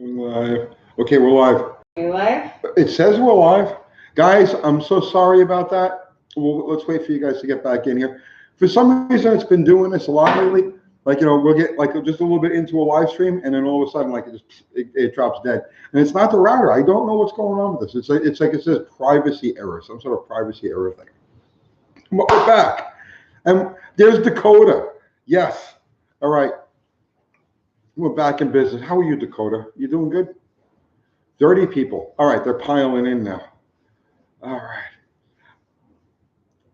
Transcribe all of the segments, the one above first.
Live. Okay, we're live. You live? It says we're live. Guys, I'm so sorry about that. Well, let's wait for you guys to get back in here. For some reason, it's been doing this a lot lately. Like, we'll get like just a little bit into a live stream, and then all of a sudden, like, it drops dead. And it's not the router. I don't know what's going on with this. It's like it says privacy error, some sort of privacy error thing. But we're back. And there's Dakota. Yes. All right. We're back in business. How are you, Dakota? You doing good? 30 people. All right, they're piling in now. All right.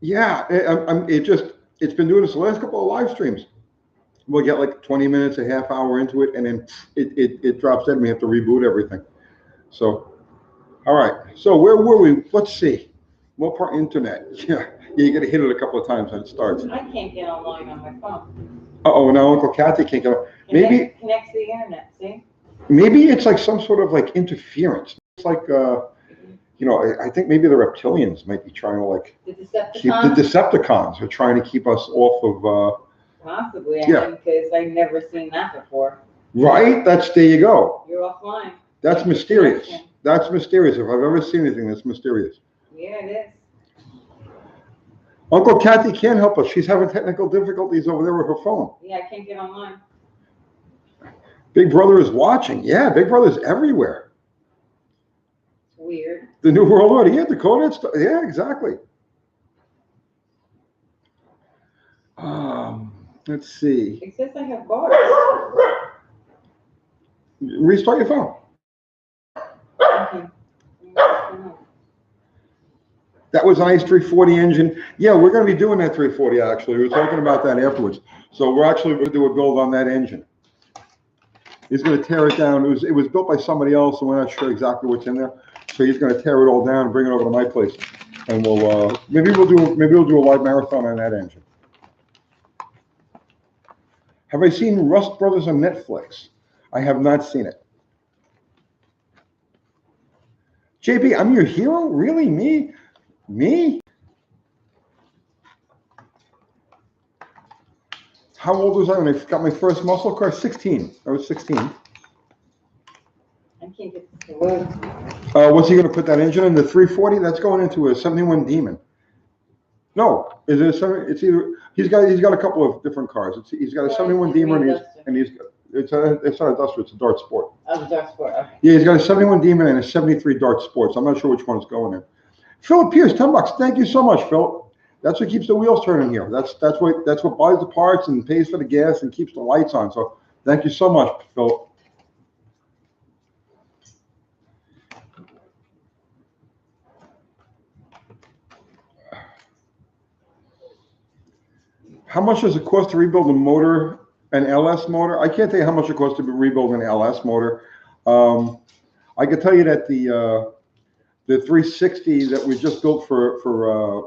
Yeah, it's been doing this the last couple of live streams. We'll get like 20 minutes, a half hour into it, and then it drops dead, and we have to reboot everything. So, all right. So where were we? Let's see. What part internet? Yeah, you got to hit it a couple of times and it starts. I can't get online on my phone. Uh-oh, now Uncle Kathy can't get on. Maybe connects to the internet, see? Maybe it's like some sort of like interference. It's like, I think maybe the reptilians might be trying to like keep the Decepticons are trying to keep us off of. Possibly, because I've never seen that before. Right? There you go. You're offline. That's mysterious. That's mysterious. If I've ever seen anything that's mysterious. Yeah, it is. Uncle Kathy can't help us. She's having technical difficulties over there with her phone. Yeah, I can't get online. Big Brother is watching. Yeah, Big Brother's everywhere. It's weird. The New World Order. Yeah, Dakota. Yeah, exactly. Let's see. It says I have bars. Restart your phone. Okay. That was an ICE 340 engine. Yeah, we're going to be doing that 340 actually. We were talking about that afterwards. So we're actually going to do a build on that engine. He's going to tear it down. It was built by somebody else, and we're not sure exactly what's in there. So he's going to tear it all down and bring it over to my place, and we'll maybe we'll do a live marathon on that engine. Have I seen Rust Brothers on Netflix? I have not seen it. JB, I'm your hero? Really? Me? Me? How old was I when I got my first muscle car? 16. I was 16. I can't get the word. What's he going to put that engine in? The 340? That's going into a 71 Demon. No, is it a 70? It's either he's got a couple of different cars. He's got a 71 Demon it's not a Duster, it's a Dart Sport. Oh, the Dart Sport. Okay. Yeah, he's got a 71 Demon and a 73 Dart Sports. I'm not sure which one is going in. Philip Pierce, $10. Thank you so much, Phil. That's what keeps the wheels turning here. That's what buys the parts and pays for the gas and keeps the lights on. So thank you so much, Phil. How much does it cost to rebuild a motor, an LS motor? I can't tell you how much it costs to rebuild an LS motor. I can tell you that the 360 that we just built for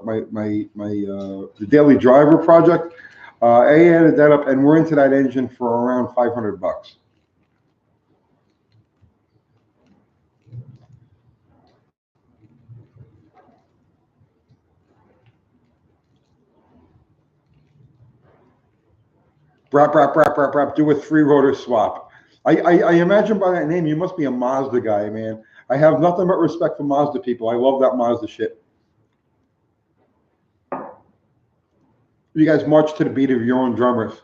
the Daily Driver project, I added that up, and we're into that engine for around $500. Brap, brap, brap, brap, brap. Do a 3-rotor swap. I imagine by that name you must be a Mazda guy, man. I have nothing but respect for Mazda people. I love that Mazda shit. You guys march to the beat of your own drummers.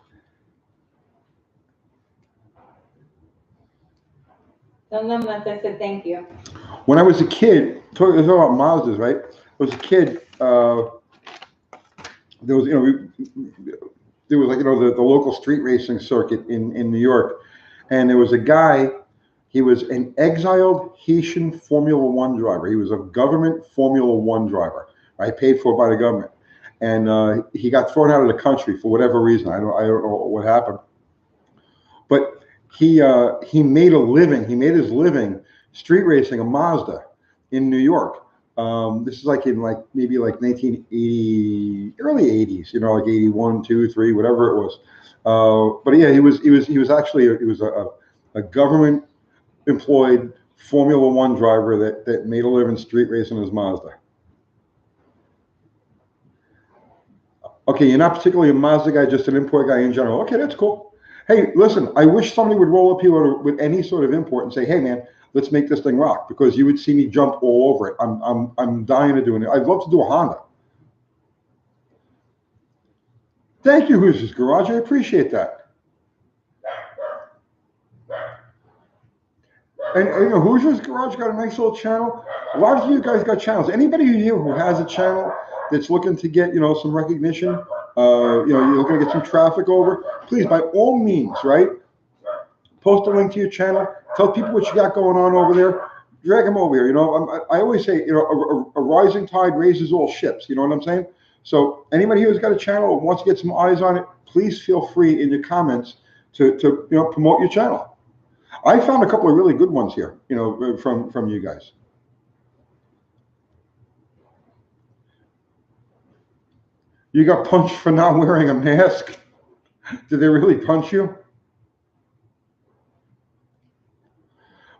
Tell them that I said thank you. When I was a kid, talking about Mazdas, right? I was a kid. There was, there was like, the local street racing circuit in New York, and there was a guy. He was an exiled Haitian Formula One driver. He was a government Formula One driver, right? Paid for by the government, and he got thrown out of the country for whatever reason. I don't know what happened, but he made a living. He made his living street racing a Mazda in New York. This is like in maybe 1980, early 80s, like 81, 2, 3, whatever it was. But yeah, he was actually a government employed Formula One driver that made a living street racing his Mazda. Okay, you're not particularly a Mazda guy, just an import guy in general. Okay, that's cool. Hey, listen, I wish somebody would roll up here with any sort of import and say, hey, man, let's make this thing rock, because you would see me jump all over it. I'm dying to do it. I'd love to do a Honda. Thank you, Hoosiers Garage. I appreciate that. And you know, Hoosiers Garage got a nice little channel. A lot of you guys got channels. Anybody here who has a channel that's looking to get, you know, some recognition, you know, you're looking to get some traffic over, please, by all means, right? Post a link to your channel. Tell people what you got going on over there. Drag them over here. You know, I always say, you know, a rising tide raises all ships. You know what I'm saying? So anybody who's got a channel or wants to get some eyes on it, please feel free in your comments to you know, promote your channel. I found a couple of really good ones here, you know, from you guys. You got punched for not wearing a mask? Did they really punch you?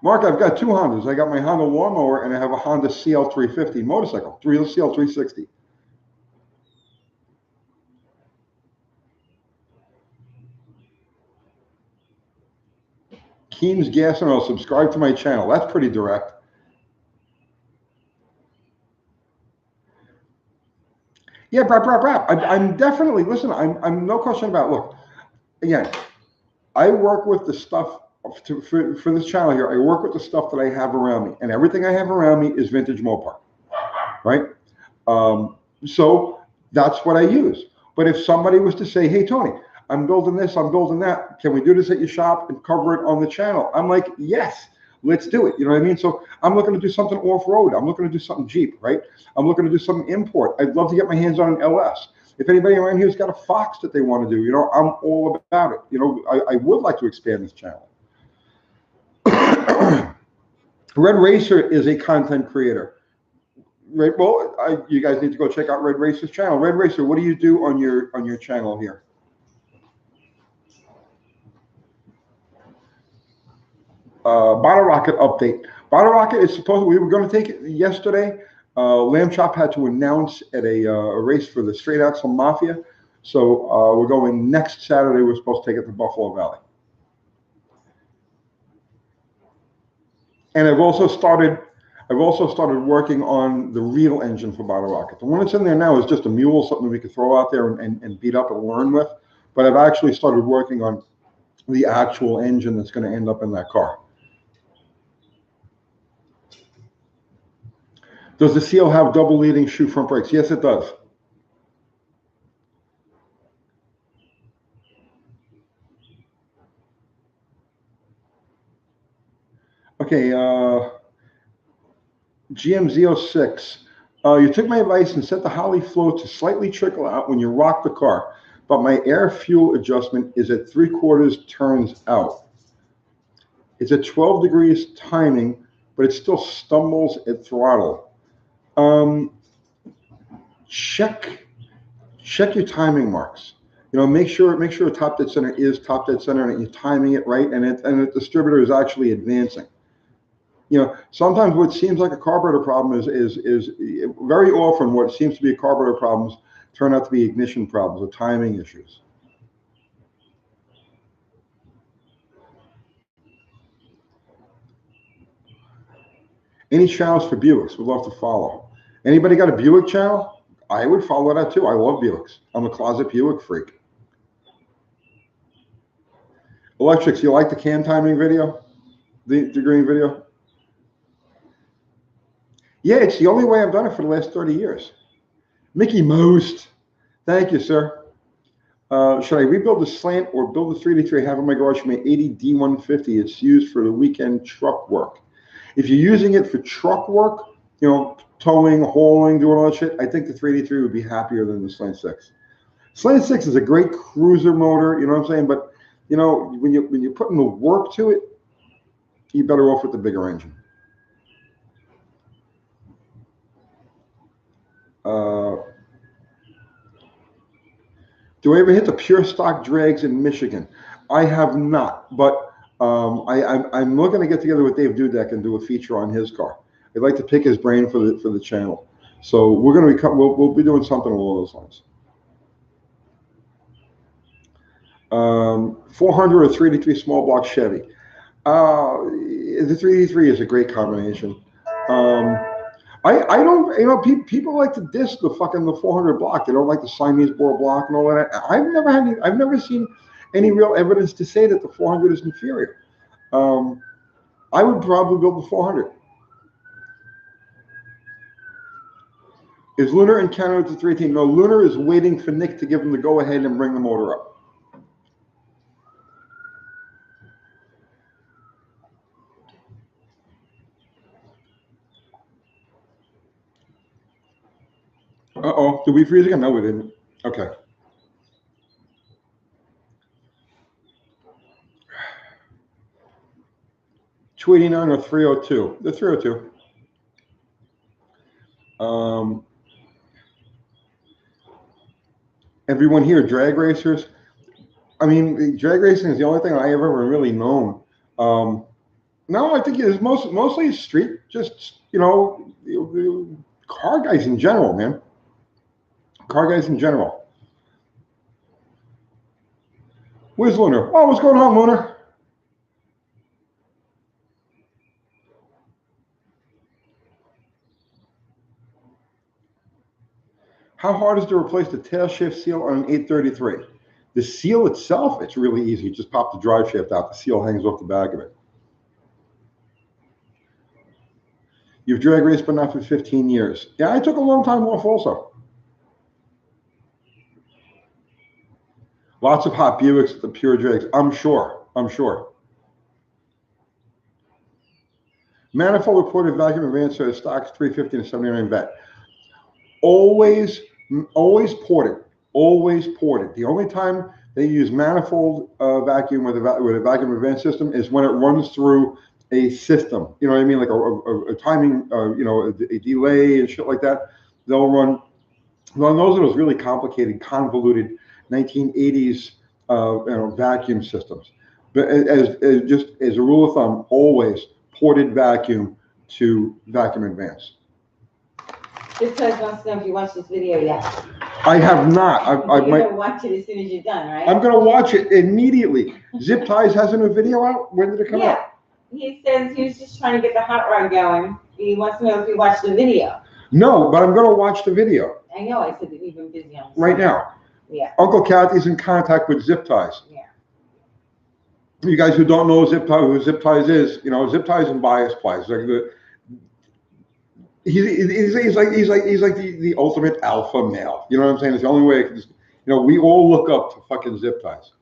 Mark, I've got two Hondas. I got my Honda lawnmower and I have a Honda CL350 motorcycle, real CL360. Keen's Gas and Oil, subscribe to my channel. That's pretty direct. Yeah, brap. I'm definitely, listen, I'm no question about it. Look, again, I work with the stuff for this channel here. I work with the stuff that I have around me, and everything I have around me is vintage Mopar, right? So that's what I use. But if somebody was to say, hey, Tony, I'm building this, I'm building that, can we do this at your shop and cover it on the channel? I'm like, yes, let's do it. You know what I mean? So I'm looking to do something off-road. I'm looking to do something Jeep, right? I'm looking to do something import. I'd love to get my hands on an LS. If anybody around here's got a Fox that they want to do, you know, I'm all about it. You know, I would like to expand this channel. Red Racer is a content creator. Right. Well, you guys need to go check out Red Racer's channel. Red Racer, what do you do on your channel here? Bottle Rocket update. Bottle Rocket is supposed, we were going to take it yesterday. Lamb Chop had to announce at a race for the Straight Axle Mafia. So we're going next Saturday. We're supposed to take it to Buffalo Valley. And I've also started working on the real engine for Bottle Rocket. The one that's in there now is just a mule, something we could throw out there and beat up and learn with. But I've actually started working on the actual engine that's going to end up in that car. Does the CL have double leading shoe front brakes? Yes, it does. Okay, GMZ06. You took my advice and set the Holly flow to slightly trickle out when you rock the car, but my air fuel adjustment is at 3/4 turns out. It's at 12 degrees timing, but it still stumbles at throttle. Check your timing marks. You know, make sure top dead center is top dead center and you're timing it right, and the distributor is actually advancing. You know, sometimes what seems like a carburetor problem is very often what seems to be a carburetor problems turn out to be ignition problems or timing issues. Any channels for Buicks? Would love to follow. Anybody got a Buick channel? I would follow that too. I love Buicks. I'm a closet Buick freak. Electrics, you like the cam timing video? The green video? Yeah, it's the only way I've done it for the last 30 years. Mickey Most. Thank you, sir. Should I rebuild the slant or build the 383 I have in my garage for my 80 D150? It's used for the weekend truck work. If you're using it for truck work, you know, towing, hauling, doing all that shit, I think the 383 would be happier than the Slant 6. Slant 6 is a great cruiser motor, you know what I'm saying? But, you know, when you're putting the work to it, you're better off with the bigger engine. Do I ever hit the pure stock drags in Michigan? I have not, but I'm looking to get together with Dave Dudek and do a feature on his car. I'd like to pick his brain for the channel. So we're going to we'll be doing something along those lines. 400 or 383 small block Chevy. The 383 is a great combination. I don't, people like to diss the 400 block. They don't like the Siamese bore block and all that. I've never seen any real evidence to say that the 400 is inferior. I would probably build the 400. Is Lunar in Canada with the 318? No, Lunar is waiting for Nick to give him the go ahead and bring the motor up. Uh-oh, did we freeze again? No, we didn't. Okay. $289 or 302? The 302. Everyone here, drag racers. I mean, drag racing is the only thing I have ever really known. No, I think it's mostly street, just, car guys in general, man. Car guys in general. Where's Lunar? Oh, what's going on, Lunar? How hard is it to replace the tail shift seal on an 833? The seal itself, it's really easy. Just pop the drive shaft out. The seal hangs off the back of it. You've drag raced, but not for 15 years. Yeah, I took a long time off also. Lots of hot Buicks at the pure drags. I'm sure. Manifold reported vacuum advance stocks 350 and 79 vet. Always ported. Always ported. The only time they use manifold vacuum with a vacuum advance system is when it runs through a system. You know what I mean? Like a timing, a delay and shit like that. They'll run. Well, those are those really complicated, convoluted 1980s vacuum systems. But as a rule of thumb, always ported vacuum to vacuum advance. This guy wants to know if you watched this video yet. I have not. You're going to watch it as soon as you're done, right? I'm going to watch it immediately. Zip Ties has a new video out? When did it come out? He says he was just trying to get the hot rod going. He wants to know if you watched the video. No, but I'm going to watch the video. I know. I said that you've been busy on this. Right now. Yeah. Uncle Kathy's in contact with Zip Ties. Yeah. You guys who don't know who Zip Ties is, Zip Ties and bias plies. He's like the ultimate alpha male. You know what I'm saying? It's the only way. We all look up to fucking Zip Ties.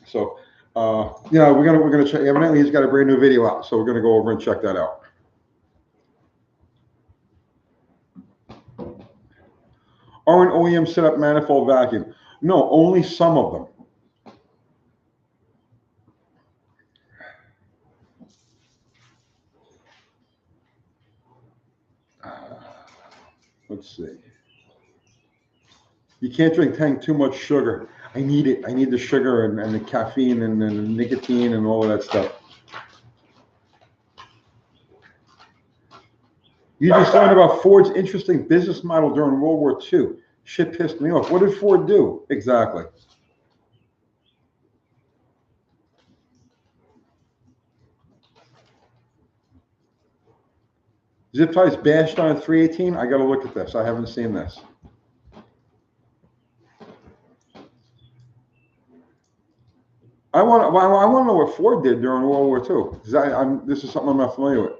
So, we're gonna check. Evidently, he's got a brand new video out, so we're gonna go over and check that out. Aren't OEM set up manifold vacuum? No, only some of them. Let's see. You can't drink too much sugar. I need it. I need the sugar and the caffeine and the nicotine and all of that stuff. You just learned about Ford's interesting business model during World War II. Shit pissed me off. What did Ford do? Exactly. Zip Ties bashed on a 318? I got to look at this. I haven't seen this. I want to know what Ford did during World War II. Because this is something I'm not familiar with.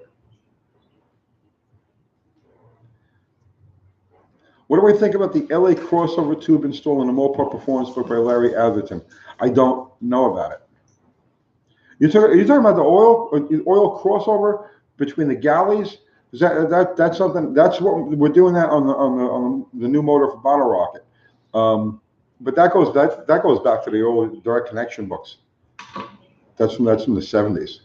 What do I think about the LA crossover tube installed in the Mopar Performance book by Larry Atherton? I don't know about it. You're talking about the oil crossover between the galleys? That's something. That's what we're doing that on the new motor for Bottle Rocket. But that goes back to the old direct connection books. That's from the 70s.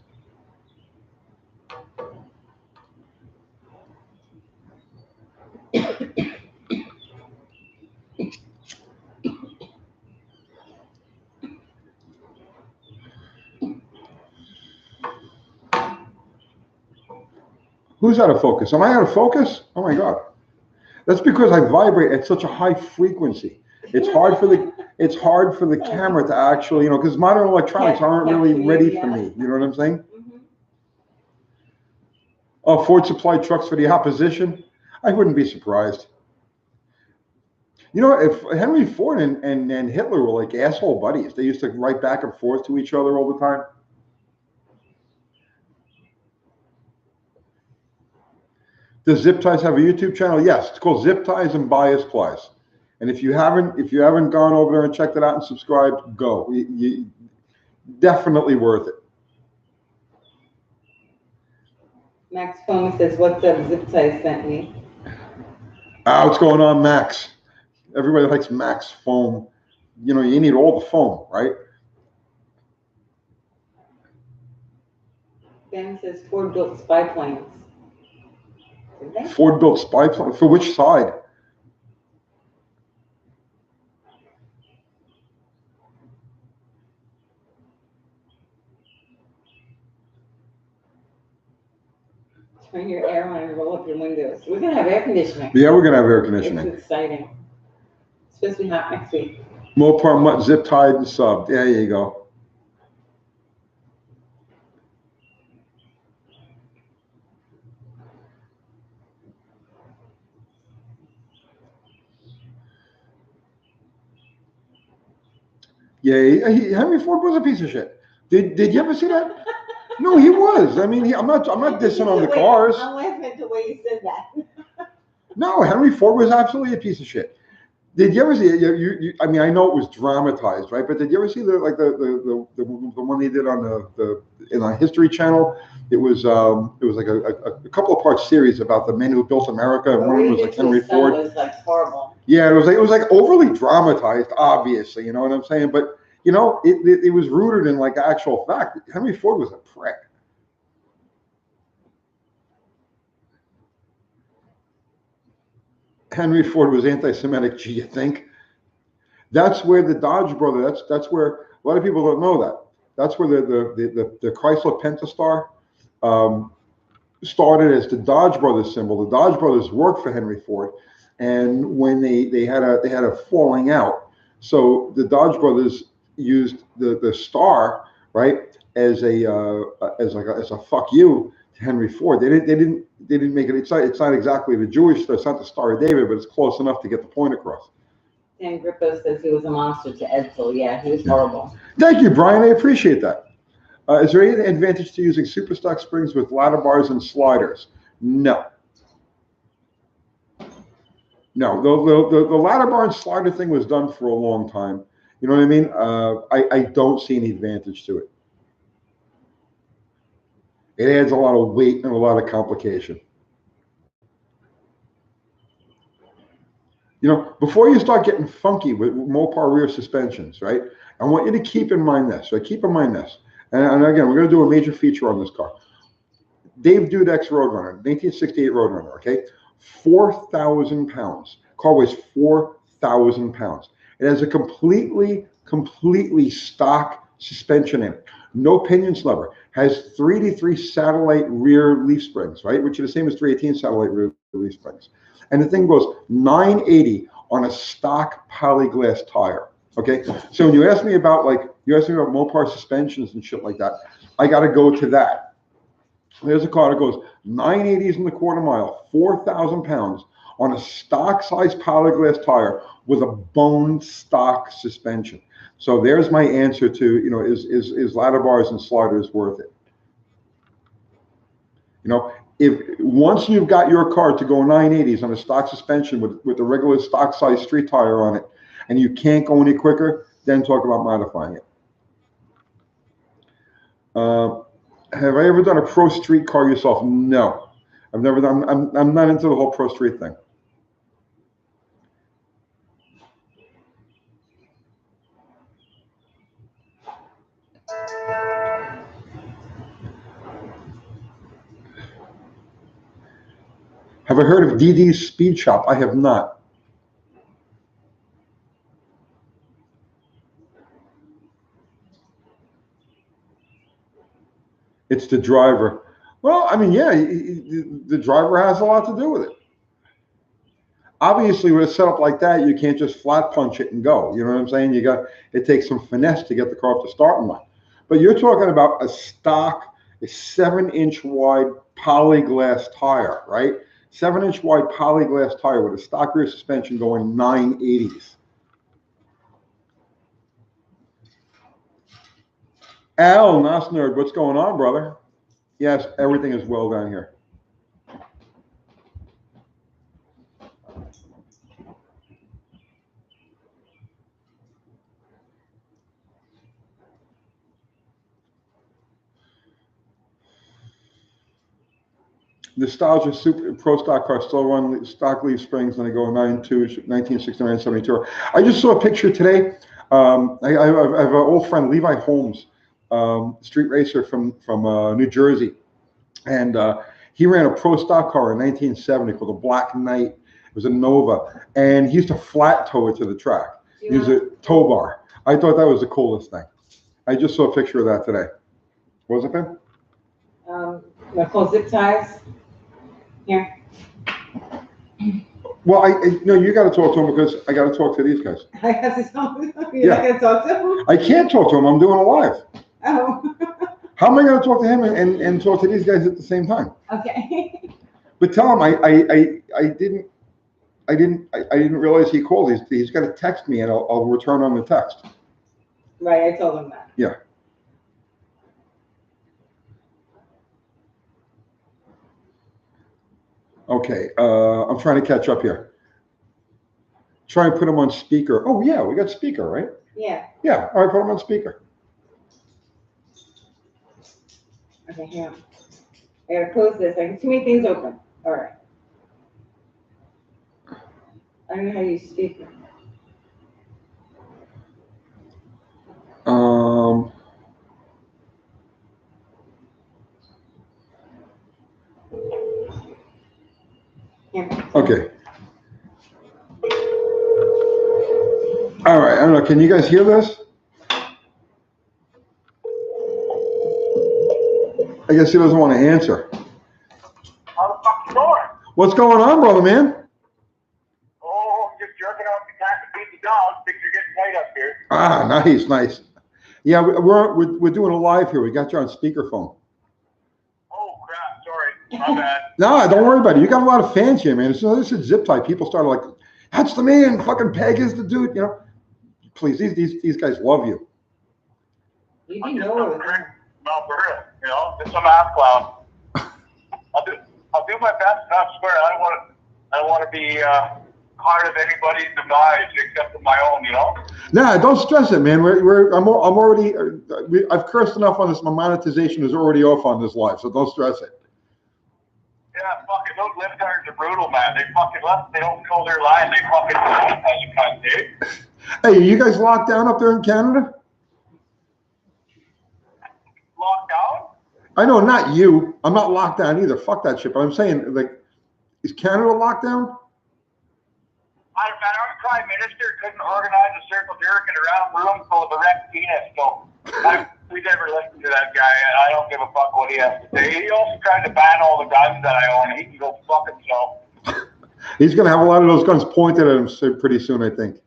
Who's out of focus? Am I out of focus? Oh my God. That's because I vibrate at such a high frequency. It's hard for the it's hard for the camera to actually, because modern electronics aren't really ready for me. You know what I'm saying? Mhm. Oh, Ford supplied trucks for the opposition. I wouldn't be surprised. If Henry Ford and Hitler were like asshole buddies, they used to write back and forth to each other all the time. Does Zip Ties have a YouTube channel? Yes, it's called Zip Ties and Bias Plies. And if you haven't gone over there and checked it out and subscribed, go. Definitely worth it. Max Foam says, "What's up? Zip Tie sent me." What's going on, Max? Everybody likes Max Foam. You need all the foam, right? Ben says Ford built spy planes. Did they? Ford built spy planes. For which side? Turn your air on and roll up your windows. We're gonna have air conditioning. Yeah, we're gonna have air conditioning. It's exciting. It's supposed to be hot next week. Mopar Mutt Zip Tied and Subbed. There you go. Yeah, Henry Ford was a piece of shit. Did you ever see that? No, he was. I mean, I'm not dissing on the cars. I'm laughing at the way you said that. No, Henry Ford was absolutely a piece of shit. Did you ever see it? I mean, I know it was dramatized, right? But did you ever see the one they did on the History Channel? It was like a couple of part series about the men who built America, and one of them was like Henry Ford. It was like horrible. Yeah, it was like overly dramatized, obviously. You know what I'm saying? But it was rooted in like actual fact. Henry Ford was a prick. Henry Ford was anti-Semitic. Do you think? That's where the Dodge brother. That's where a lot of people don't know that. That's where the Chrysler Pentastar started as the Dodge Brothers symbol. The Dodge Brothers worked for Henry Ford, and when they had a falling out, so the Dodge Brothers used the star, right, as a fuck you to Henry Ford. They didn't make it. It's not exactly the Jewish star. It's not the Star of David, but it's close enough to get the point across. Dan Grippo says he was a monster to Edsel. Yeah, he was horrible. Thank you, Brian. I appreciate that. Is there any advantage to using super stock springs with ladder bars and sliders? No. No, the ladder bar and slider thing was done for a long time. You know what I mean? I don't see any advantage to it. It adds a lot of weight and a lot of complication. Before you start getting funky with Mopar rear suspensions, right? I want you to keep in mind this, right? Keep in mind this. And again, we're going to do a major feature on this car. Dave Dudek's Roadrunner, 1968 Roadrunner, okay? 4,000 pounds. Car weighs 4,000 pounds. It has a completely stock suspension in it. No pinions lever. Has 3D3 satellite rear leaf springs, right? Which are the same as 318 satellite rear leaf springs. And the thing goes 980 on a stock polyglass tire. Okay, so when you ask me about Mopar suspensions and shit like that, I got to go to that. There's a car that goes 980s in the quarter mile, 4,000 pounds on a stock size polyglass tire with a bone stock suspension. So there's my answer to is ladder bars and sliders worth it? If once you've got your car to go 980s on a stock suspension with a regular stock size street tire on it, and you can't go any quicker, then talk about modifying it. Have I ever done a pro street car yourself? No, I've never done. I'm not into the whole pro street thing. Have I heard of DD's Speed Shop? I have not. It's the driver. Well, I mean, yeah, the driver has a lot to do with it. obviously with a setup like that, you can't just flat punch it and go. You know what I'm saying? It takes some finesse to get the car up to starting line. But you're talking about a 7-inch wide polyglass tire, right? 7-inch wide polyglass tire with a stock rear suspension going 980s. Al, Nas Nerd, what's going on, brother? Yes, everything is well down here. Nostalgia Super Pro Stock car still run stock leaf springs and they go 1969, 72. I just saw a picture today. I have an old friend, Levi Holmes, street racer from New Jersey, and he ran a pro stock car in 1970 called the Black Knight. It was a Nova, and he used to flat tow it to the track. He used a tow bar. I thought that was the coolest thing. I just saw a picture of that today. What was it, Ben? They're called zip ties. Here. Well, no, you got to talk to him because I got to talk to these guys. I have to talk to them. You're not going to talk to them? I can't talk to him. I'm doing a live. Oh. How am I going to talk to him and talk to these guys at the same time? Okay. But tell him I didn't realize he called. He's got to text me and I'll return on the text. Right, I told him that. Yeah. Okay, I'm trying to catch up here. Try and put him on speaker. Oh yeah, we got speaker, right? Yeah. Yeah, all right, put him on speaker. Okay, hang on. I gotta close this. I have too many things open. All right. I don't know how to use speaker. Okay. All right, I don't know. Can you guys hear this? I guess he doesn't want to answer. How the fuck you doing? What's going on, brother, man? Oh, just jerking off the cat and beat the dog. Think you're getting tight up here. Ah, nice. Yeah, we're doing a live here. We got you on speakerphone. Oh crap! Sorry, my bad. No, don't worry about it. You got a lot of fans here, man. So this is zip tie. People started like, that's the man. Fucking Peg is the dude. You know, please, these guys love you. You didn't know it. No, for real. You know, it's some ass clown. I'll do my best. I swear, I don't want to be part of anybody's demise except for my own. You know. Nah, don't stress it, man. I'm already. I've cursed enough on this. My monetization is already off on this live, so don't stress it. Yeah, fucking those libtards are brutal, man. They don't know their line. They fucking as you cunt, dude. Hey, you guys locked down up there in Canada? Locked down? I know, not you. I'm not locked down either. Fuck that shit. But I'm saying, like, is Canada locked down? Our prime minister couldn't organize a circle jerk in a round room full of erect penis, so we never listened to that guy. I don't give a fuck what he has to say. He also tried to ban all the guns that I own. He can go fuck himself. He's going to have a lot of those guns pointed at him pretty soon, I think.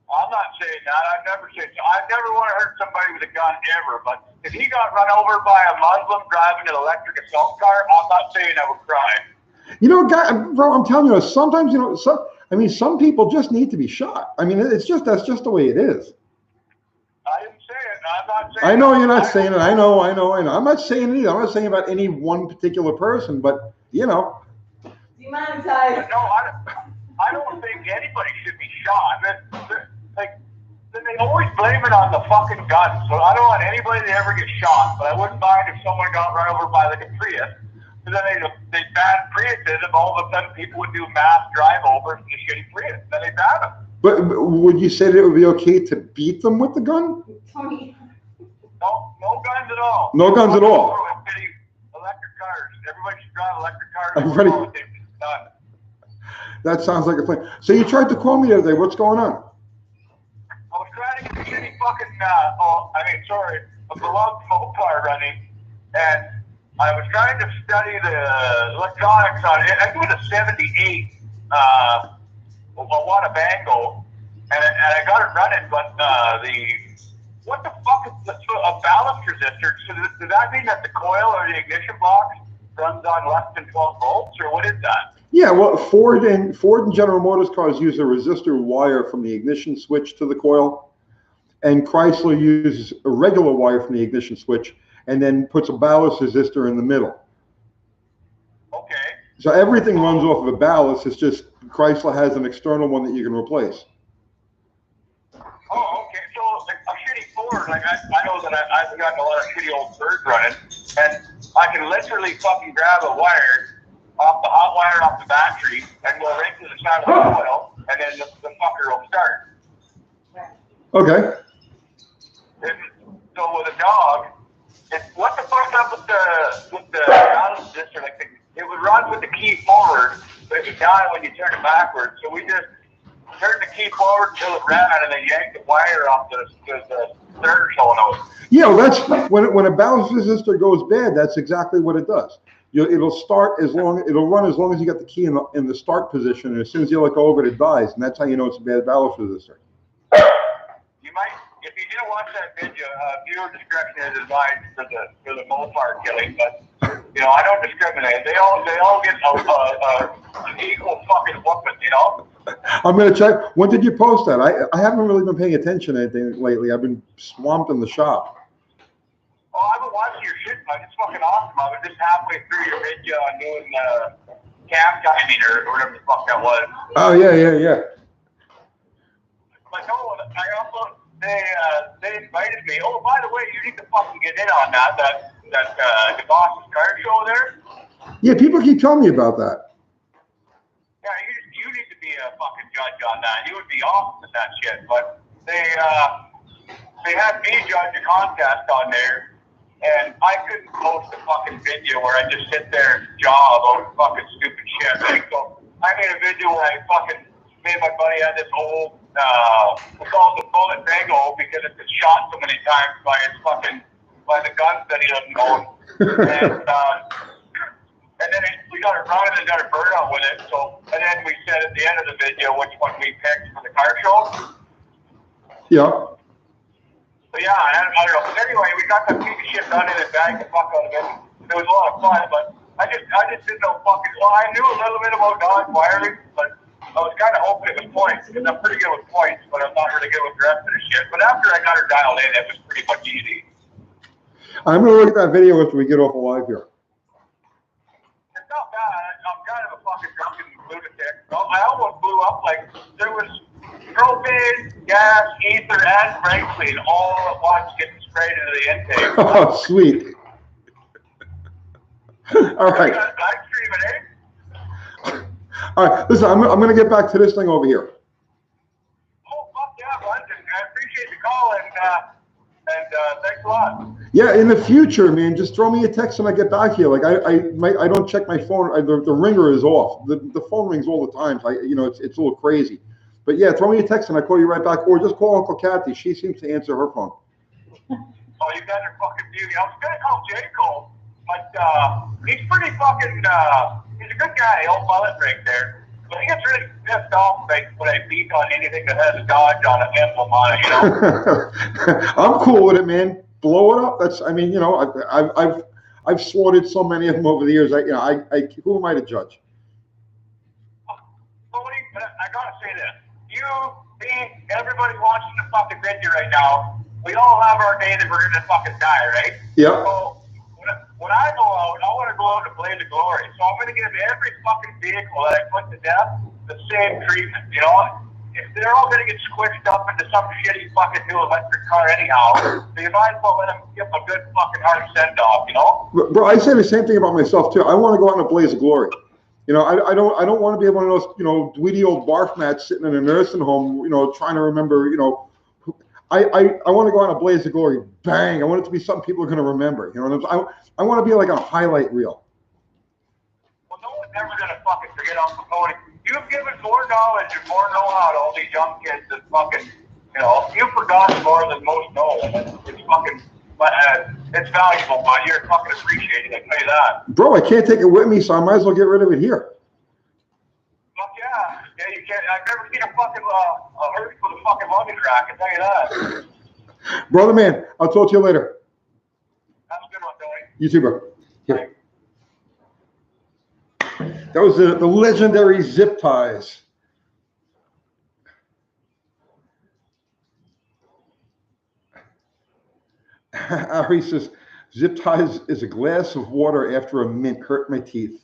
I'm not saying that. I've never want to hurt somebody with a gun ever, but if he got run over by a Muslim driving an electric assault car, I'm not saying I would cry. You know, bro, I'm telling you, sometimes, you know, some people just need to be shot. I mean, that's just the way it is. I didn't say it. I'm not saying I know you're not saying it. I know. I'm not saying it either. I'm not saying about any one particular person, but, you know. Demonetized. No, I don't think anybody should be shot. Then they always blame it on the fucking gun. So I don't want anybody to ever get shot, but I wouldn't mind if someone got run over by like a Prius. And then they banned Priuses, and all of a sudden people would do mass drive overs in the shitty Prius. Then they banned them. But would you say that it would be okay to beat them with the gun? Tony. No guns at all. No guns at all. Electric cars. Everybody should drive electric cars. That sounds like a plan. So you tried to call me the other day. What's going on? I was trying to get the shitty fucking, a beloved Mopar running, and I was trying to study the electronics on it. I do a 78 Wattabango, and I got it running, but what the fuck is a ballast resistor? So does that mean that the coil or the ignition box runs on less than 12 volts, or what is that? Yeah, well, Ford and General Motors cars use a resistor wire from the ignition switch to the coil, and Chrysler uses a regular wire from the ignition switch and then puts a ballast resistor in the middle. Okay. So everything runs off of a ballast. It's just Chrysler has an external one that you can replace. Oh, okay. So like a shitty Ford, like I know that I've gotten a lot of shitty old birds running, and I can literally fucking grab a wire off the hot wire off the battery and go right to the side of the coil, and then the fucker will start. Okay. So with a dog, what the fuck's up with the ballast resistor? Like it would run with the key forward, but it would die when you turn it backwards. So we just turned the key forward until it ran, and then yanked the wire off the starter solenoid. Yeah, well, that's when a ballast resistor goes bad. That's exactly what it does. It'll run as long as you got the key in the start position, and as soon as you let go of it, it dies, and that's how you know it's a bad ballast resistor. You might, if you didn't watch that video, viewer discretion is advised for the Mopar killing, but you know I don't discriminate. They all get an equal fucking whooping, you know. I'm gonna check. When did you post that? I haven't really been paying attention to anything lately. I've been swamped in the shop. Oh, I've been watching your shit, man. It's fucking awesome. I was just halfway through your video on doing cam timing or whatever the fuck that was. Oh yeah. But no, I also they invited me. Oh, by the way, you need to fucking get in on that the Boston car show there. Yeah, people keep telling me about that. Yeah, you need to be a fucking judge on that. You would be awesome at that shit. But they had me judge a contest on there, and I couldn't post a fucking video where I just sit there and jaw about fucking stupid shit. Like, so I made a video where I fucking made my buddy had this old we call it the bullet bagel because it's been shot so many times by the guns that he doesn't own. And then we got it running and got a bird out with it. So, and then we said at the end of the video which one we picked for the car show. Yeah. So yeah, I don't know. But anyway, we got that piece of shit done and bagged the fuck out of it. It was a lot of fun, but I just didn't know fucking. Well, I knew a little bit about dog wiring, but I was kind of hoping it was points because I'm pretty good with points, but I'm not really good with the rest of the shit. But after I got her dialed in, it was pretty much easy. I'm gonna look at that video after we get off alive here. It's not bad. I'm kind of a fucking drunken lunatic. I almost blew up. Like there was propane, gas, ether, and brake clean all at once getting sprayed into the intake. Oh, sweet. All right. Live streaming, eh? All right. Listen, I'm going to get back to this thing over here. Oh, fuck yeah, bud. I appreciate the call and thanks a lot. Yeah, in the future, man, just throw me a text when I get back here. Like I don't check my phone. The ringer is off. The phone rings all the time. So it's a little crazy. But yeah, throw me a text and I call you right back, or just call Uncle Kathy. She seems to answer her phone. Oh, you guys are fucking beauty. I was gonna call J. Cole, but he's pretty fucking. He's a good guy, old mullet right there. But he gets really pissed off when I beat on anything that has a Dodge on an emblem on it. You know. I'm cool with it, man. Blow it up. I've slaughtered so many of them over the years. Who am I to judge? I gotta say this. You, me, everybody watching the fucking video right now, we all have our day that we're gonna fucking die, right? Yeah. So when I go out, I want to go out and blaze of glory. So I'm gonna give every fucking vehicle that I put to death the same treatment. You know, if they're all gonna get squished up into some shitty fucking new electric car anyhow, so you might as well let them give them a good fucking hard send off. You know? Bro, I say the same thing about myself too. I want to go out in a blaze of glory. I don't want to be one of those, dweedy old barf mats sitting in a nursing home, trying to remember, I want to go on a blaze of glory. Bang. I want it to be something people are going to remember. I want to be like on a highlight reel. Well, no one's ever going to fucking forget Uncle Tony. You've given more knowledge and more know-how to all these young kids that fucking, you've forgotten more than most know. It's fucking, it's valuable, but you're fucking appreciating, I tell you that. Bro, I can't take it with me, so I might as well get rid of it here. Fuck yeah. Yeah, you I've never seen a fucking a hearse with a fucking luggage rack. I tell you that. Brother man, I'll talk to you later. Have a good one, Tony. You too, bro. Here. That was the legendary zip ties. Ari says, zip ties is a glass of water after a mint hurt my teeth.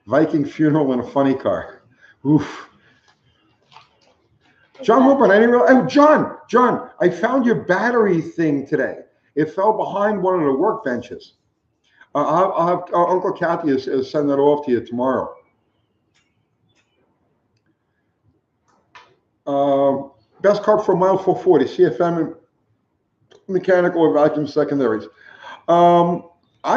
Viking funeral in a funny car. Oof. John Wilburn, I didn't realize. Oh, John, I found your battery thing today. It fell behind one of the workbenches. I'll have Uncle Kathy send that off to you tomorrow. Best car for mile 440, CFM and mechanical or vacuum secondaries. I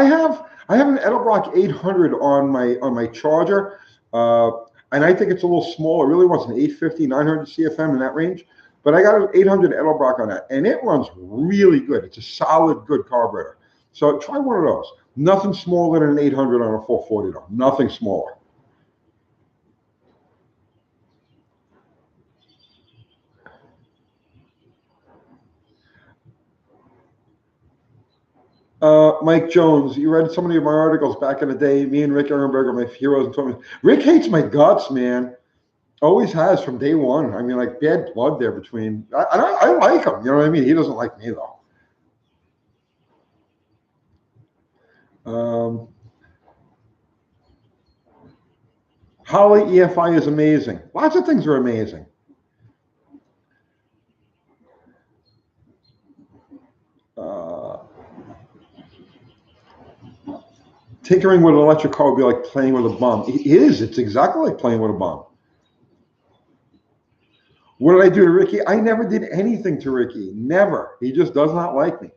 have an Edelbrock 800 on my Charger, and I think it's a little small. It really wants an 850, 900 CFM in that range. But I got an 800 Edelbrock on that, and it runs really good. It's a solid, good carburetor. So try one of those. Nothing smaller than an 800 on a 440, though. Nothing smaller. Mike Jones, you read so many of my articles back in the day. Me and Rick Ehrenberg are my heroes. And told me, Rick hates my guts, man. Always has from day one. I mean, like bad blood there between. I like him. You know what I mean? He doesn't like me though. Holly EFI is amazing. Lots of things are amazing. Tinkering with an electric car would be like playing with a bomb. It is. It's exactly like playing with a bomb. What did I do to Ricky? I never did anything to Ricky. Never. He just does not like me.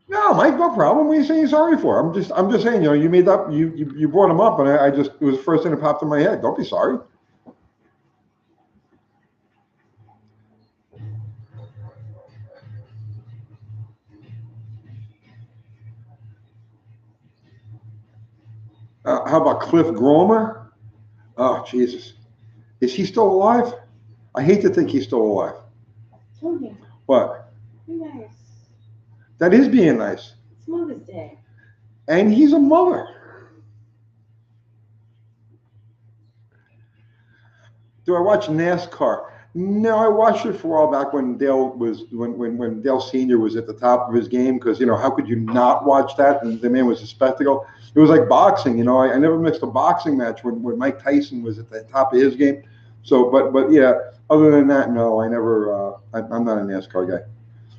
No, Mike, no problem. What are you saying sorry for? I'm just saying, you know, you made that, you brought him up, and I just, it was the first thing that popped in my head. Don't be sorry. How about Cliff Gromer? Oh, Jesus. Is he still alive? I hate to think he's still alive. Tony, What? be nice. That is being nice. It's Mother's Day. And he's a mother. Do I watch NASCAR? No, I watched it for a while back when Dale was when Dale Sr. was at the top of his game, because, you know, how could you not watch that? And the man was a spectacle. It was like boxing, you know. I never missed a boxing match when Mike Tyson was at the top of his game. So, but yeah, other than that, no, I never. I'm not a NASCAR guy.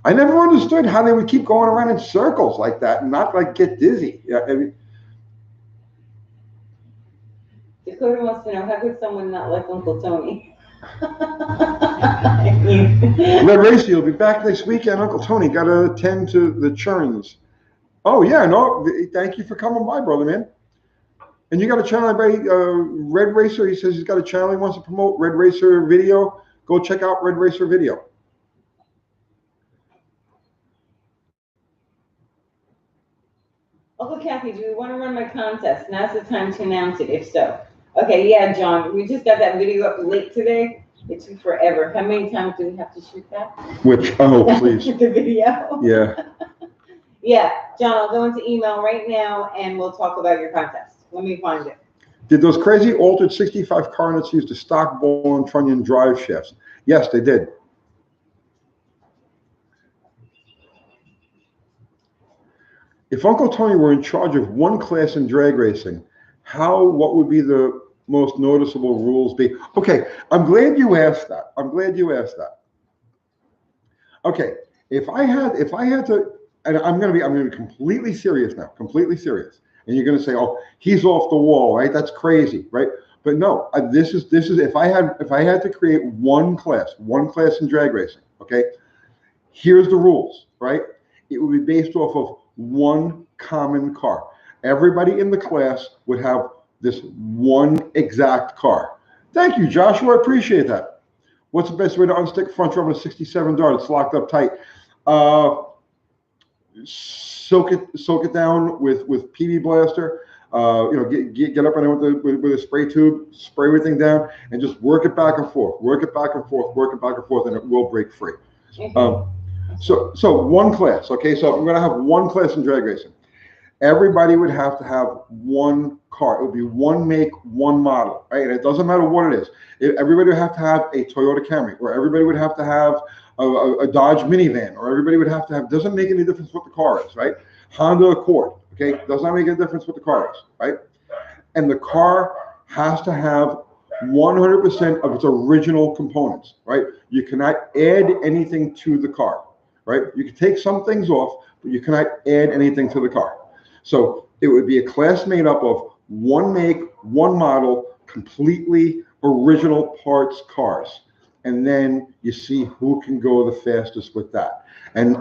I never understood how they would keep going around in circles like that and not like get dizzy. Yeah, I mean, Dakota wants to know, how could someone not like Uncle Tony? Red Racer, you'll be back next weekend. Uncle Tony got to attend to the churns. Oh yeah, no, thank you for coming by, brother man. And you got a channel, everybody, Red Racer. He says he's got a channel he wants to promote. Red Racer Video. Go check out Red Racer Video. Uncle Kathy, do we want to run my contest? Now's the time to announce it, if so. Okay, yeah, John, we just got that video up late today. It took forever. How many times do we have to shoot that? Which, oh, please. The video. Yeah. Yeah, John, I'll go into email right now and we'll talk about your contest. Let me find it. Did those crazy altered 65 Cornets use the stock ball and trunnion drive shafts? Yes, they did. If Uncle Tony were in charge of one class in drag racing, what would be the most noticeable rules be? Okay, I'm glad you asked that. Okay, if I had to, and I'm gonna be completely serious now, completely serious. And you're gonna say, oh, he's off the wall, right? That's crazy, right? But no, this is if I had to create one class in drag racing, okay? Here's the rules, right? It would be based off of one common car. Everybody in the class would have this one exact car. Thank you, Joshua. I appreciate that. What's the best way to unstick front drum of a 67 Dart? It's locked up tight. soak it down with PB Blaster. Get up in there with a spray tube, spray everything down, and just work it back and forth, work it back and forth, work it back and forth, and it will break free. So one class, okay? So I'm going to have one class in drag racing. Everybody would have to have one car. It would be one make, one model, right? And it doesn't matter what it is. Everybody would have to have a Toyota Camry, or everybody would have to have a Dodge minivan, or everybody would have to have, doesn't make any difference what the car is, right? Honda Accord, okay? Does not make any difference what the car is, right? And the car has to have 100% of its original components, right? You cannot add anything to the car, right? You can take some things off, but you cannot add anything to the car. So it would be a class made up of one make, one model, completely original parts cars. And then you see who can go the fastest with that. And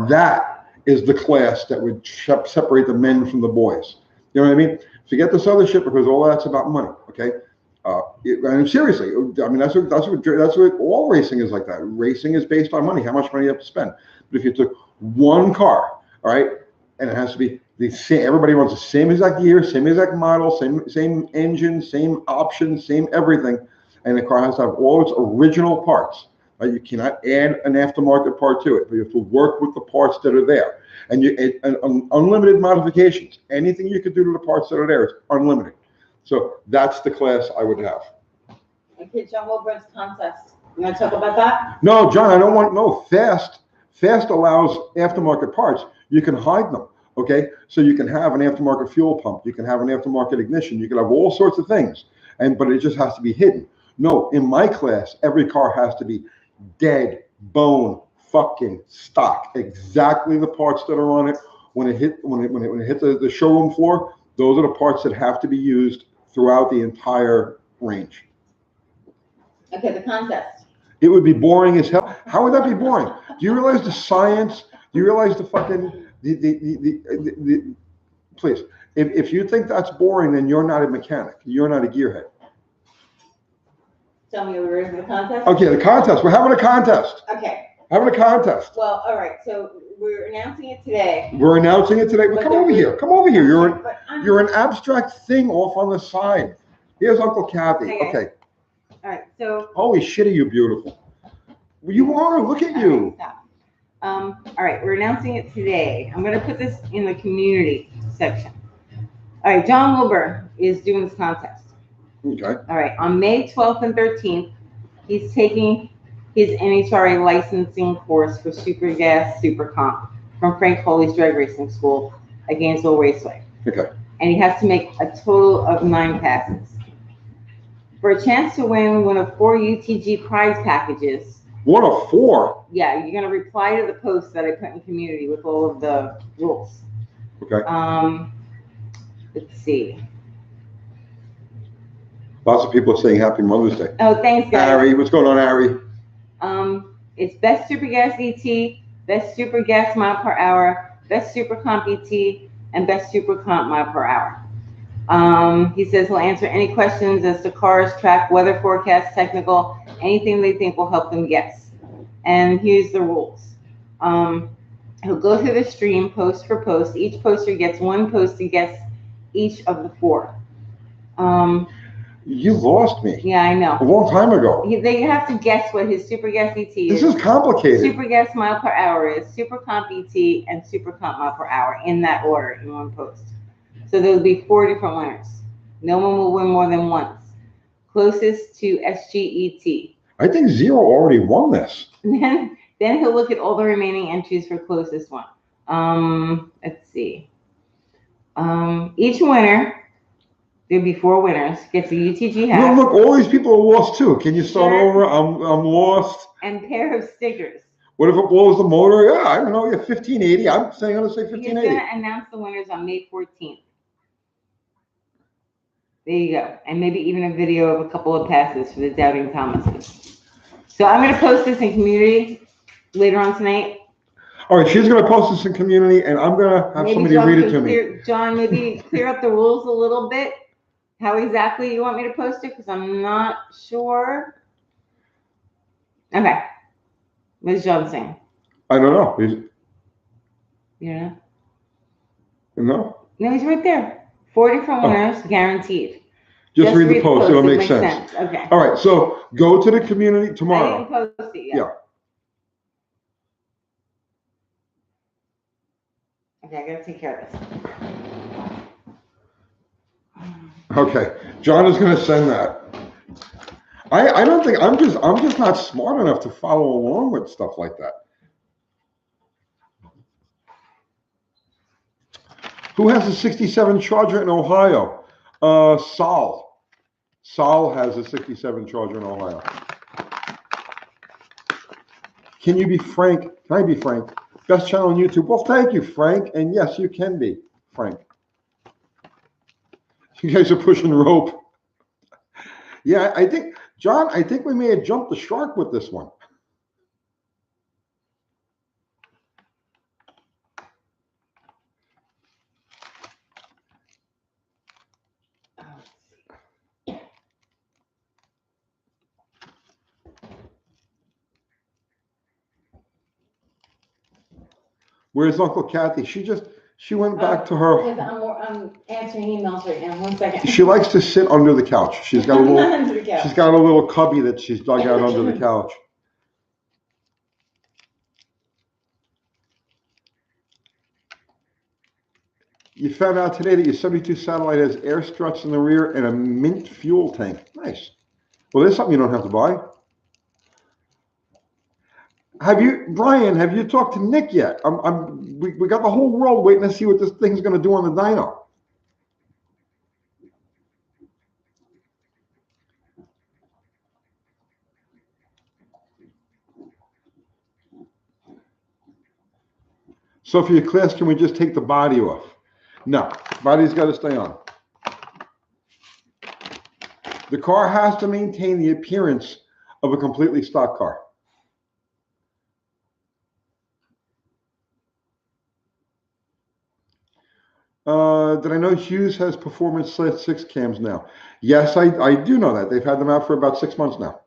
that is the class that would separate the men from the boys. You know what I mean? Forget this other shit, because all that's about money, okay? And seriously, I mean, that's what all racing is like that. Racing is based on money, how much money you have to spend. But if you took one car, all right, and it has to be the same, everybody wants the same exact year, same exact model, same engine, same options, same everything, and the car has to have all its original parts. Right? You cannot add an aftermarket part to it, but you have to work with the parts that are there. And unlimited modifications. Anything you could do to the parts that are there is unlimited. So that's the class I would have. Okay, John Wilburn's contest. You want to talk about that? No, John, I don't want, no, Fast allows aftermarket parts. You can hide them, okay? So you can have an aftermarket fuel pump. You can have an aftermarket ignition. You can have all sorts of things, but it just has to be hidden. No, in my class, every car has to be dead, bone, fucking stock. Exactly the parts that are on it. When it hit the showroom floor, those are the parts that have to be used throughout the entire range. Okay, the contest. It would be boring as hell. How would that be boring? Do you realize the science? Do you realize the fucking please? If you think that's boring, then you're not a mechanic. You're not a gearhead. Tell me, are we ready for the contest? Okay, the contest. We're having a contest. Okay. Having a contest. Well, all right. So we're announcing it today. We're announcing it today. But come over here. Come over here. You're an abstract thing off on the side. Here's Uncle Kathy. Okay. All right. So. Holy shit, are you beautiful? You are. Look at you. All right. We're announcing it today. I'm going to put this in the community section. All right. John Wilbur is doing this contest. Okay. All right. On May 12th and 13th, he's taking his NHRA licensing course for Super Gas Super Comp from Frank Foley's Drag Racing School at Gainesville Raceway. Okay. And he has to make a total of 9 passes. For a chance to win one of 4 UTG prize packages. One of 4? Yeah, you're going to reply to the post that I put in community with all of the rules. Okay. Let's see. Lots of people are saying Happy Mother's Day. Oh, thanks, guys. Harry, what's going on, Harry? It's Best Super Gas ET, Best Super Gas Mile Per Hour, Best Super Comp ET, and Best Super Comp Mile Per Hour. He says he'll answer any questions as to cars, track, weather forecast, technical, anything they think will help them guess. And here's the rules. He'll go through the stream post for post. Each poster gets 1 post to guess each of the 4. You lost me. Yeah, I know. A long time ago. They have to guess what his Super Gas ET is. This is complicated. Super Gas Mile Per Hour is, Super Comp ET, and Super Comp Mile Per Hour in that order in 1 post. So there'll be 4 different winners. No one will win more than once. Closest to SGET. I think Zero already won this. Then he'll look at all the remaining entries for closest one. Let's see. Each winner, there'll be 4 winners, gets a UTG hat. Look, all these people are lost too. Can you start over? I'm lost. And pair of stickers. What if it blows the motor? Yeah, I don't know. Yeah, 1580. I'm saying I'm gonna say 1580. He's gonna announce the winners on May 14th. There you go. And maybe even a video of a couple of passes for the Doubting Thomases. So I'm going to post this in community later on tonight. All right, she's going to post this in community, and I'm going to have somebody read it to me. John, maybe clear up the rules a little bit. How exactly you want me to post it? Because I'm not sure. Okay. What is John saying? I don't know. Yeah. No? No, he's right there. 4 different winners, guaranteed. Just read the post. It'll make sense. Okay. All right. So go to the community I tomorrow. didn't post it yet. Yeah. Okay, I gotta take care of this. Okay. John is going to send that. I don't think I'm just not smart enough to follow along with stuff like that. Who has a 67 Charger in Ohio? Sol. Sol has a 67 Charger in Ohio. Can you be Frank? Can I be Frank? Best channel on YouTube. Well, thank you, Frank. And yes, you can be Frank. You guys are pushing rope. Yeah, I think, John, I think we may have jumped the shark with this one. Where's Uncle Kathy? She went back to her. I'm answering emails right now. 1 second. She likes to sit under the couch. She's got a little. Under the couch. She's got a little cubby that she's dug out under the couch. You found out today that your 72 satellite has air struts in the rear and a mint fuel tank. Nice. Well, there's something you don't have to buy. Brian, have you talked to Nick yet? We got the whole world waiting to see what this thing's going to do on the dyno. So for your class, can we just take the body off? No, body's got to stay on. The car has to maintain the appearance of a completely stock car. Did I know Hughes has performance /6 cams now? Yes, I do know that. They've had them out for about 6 months now.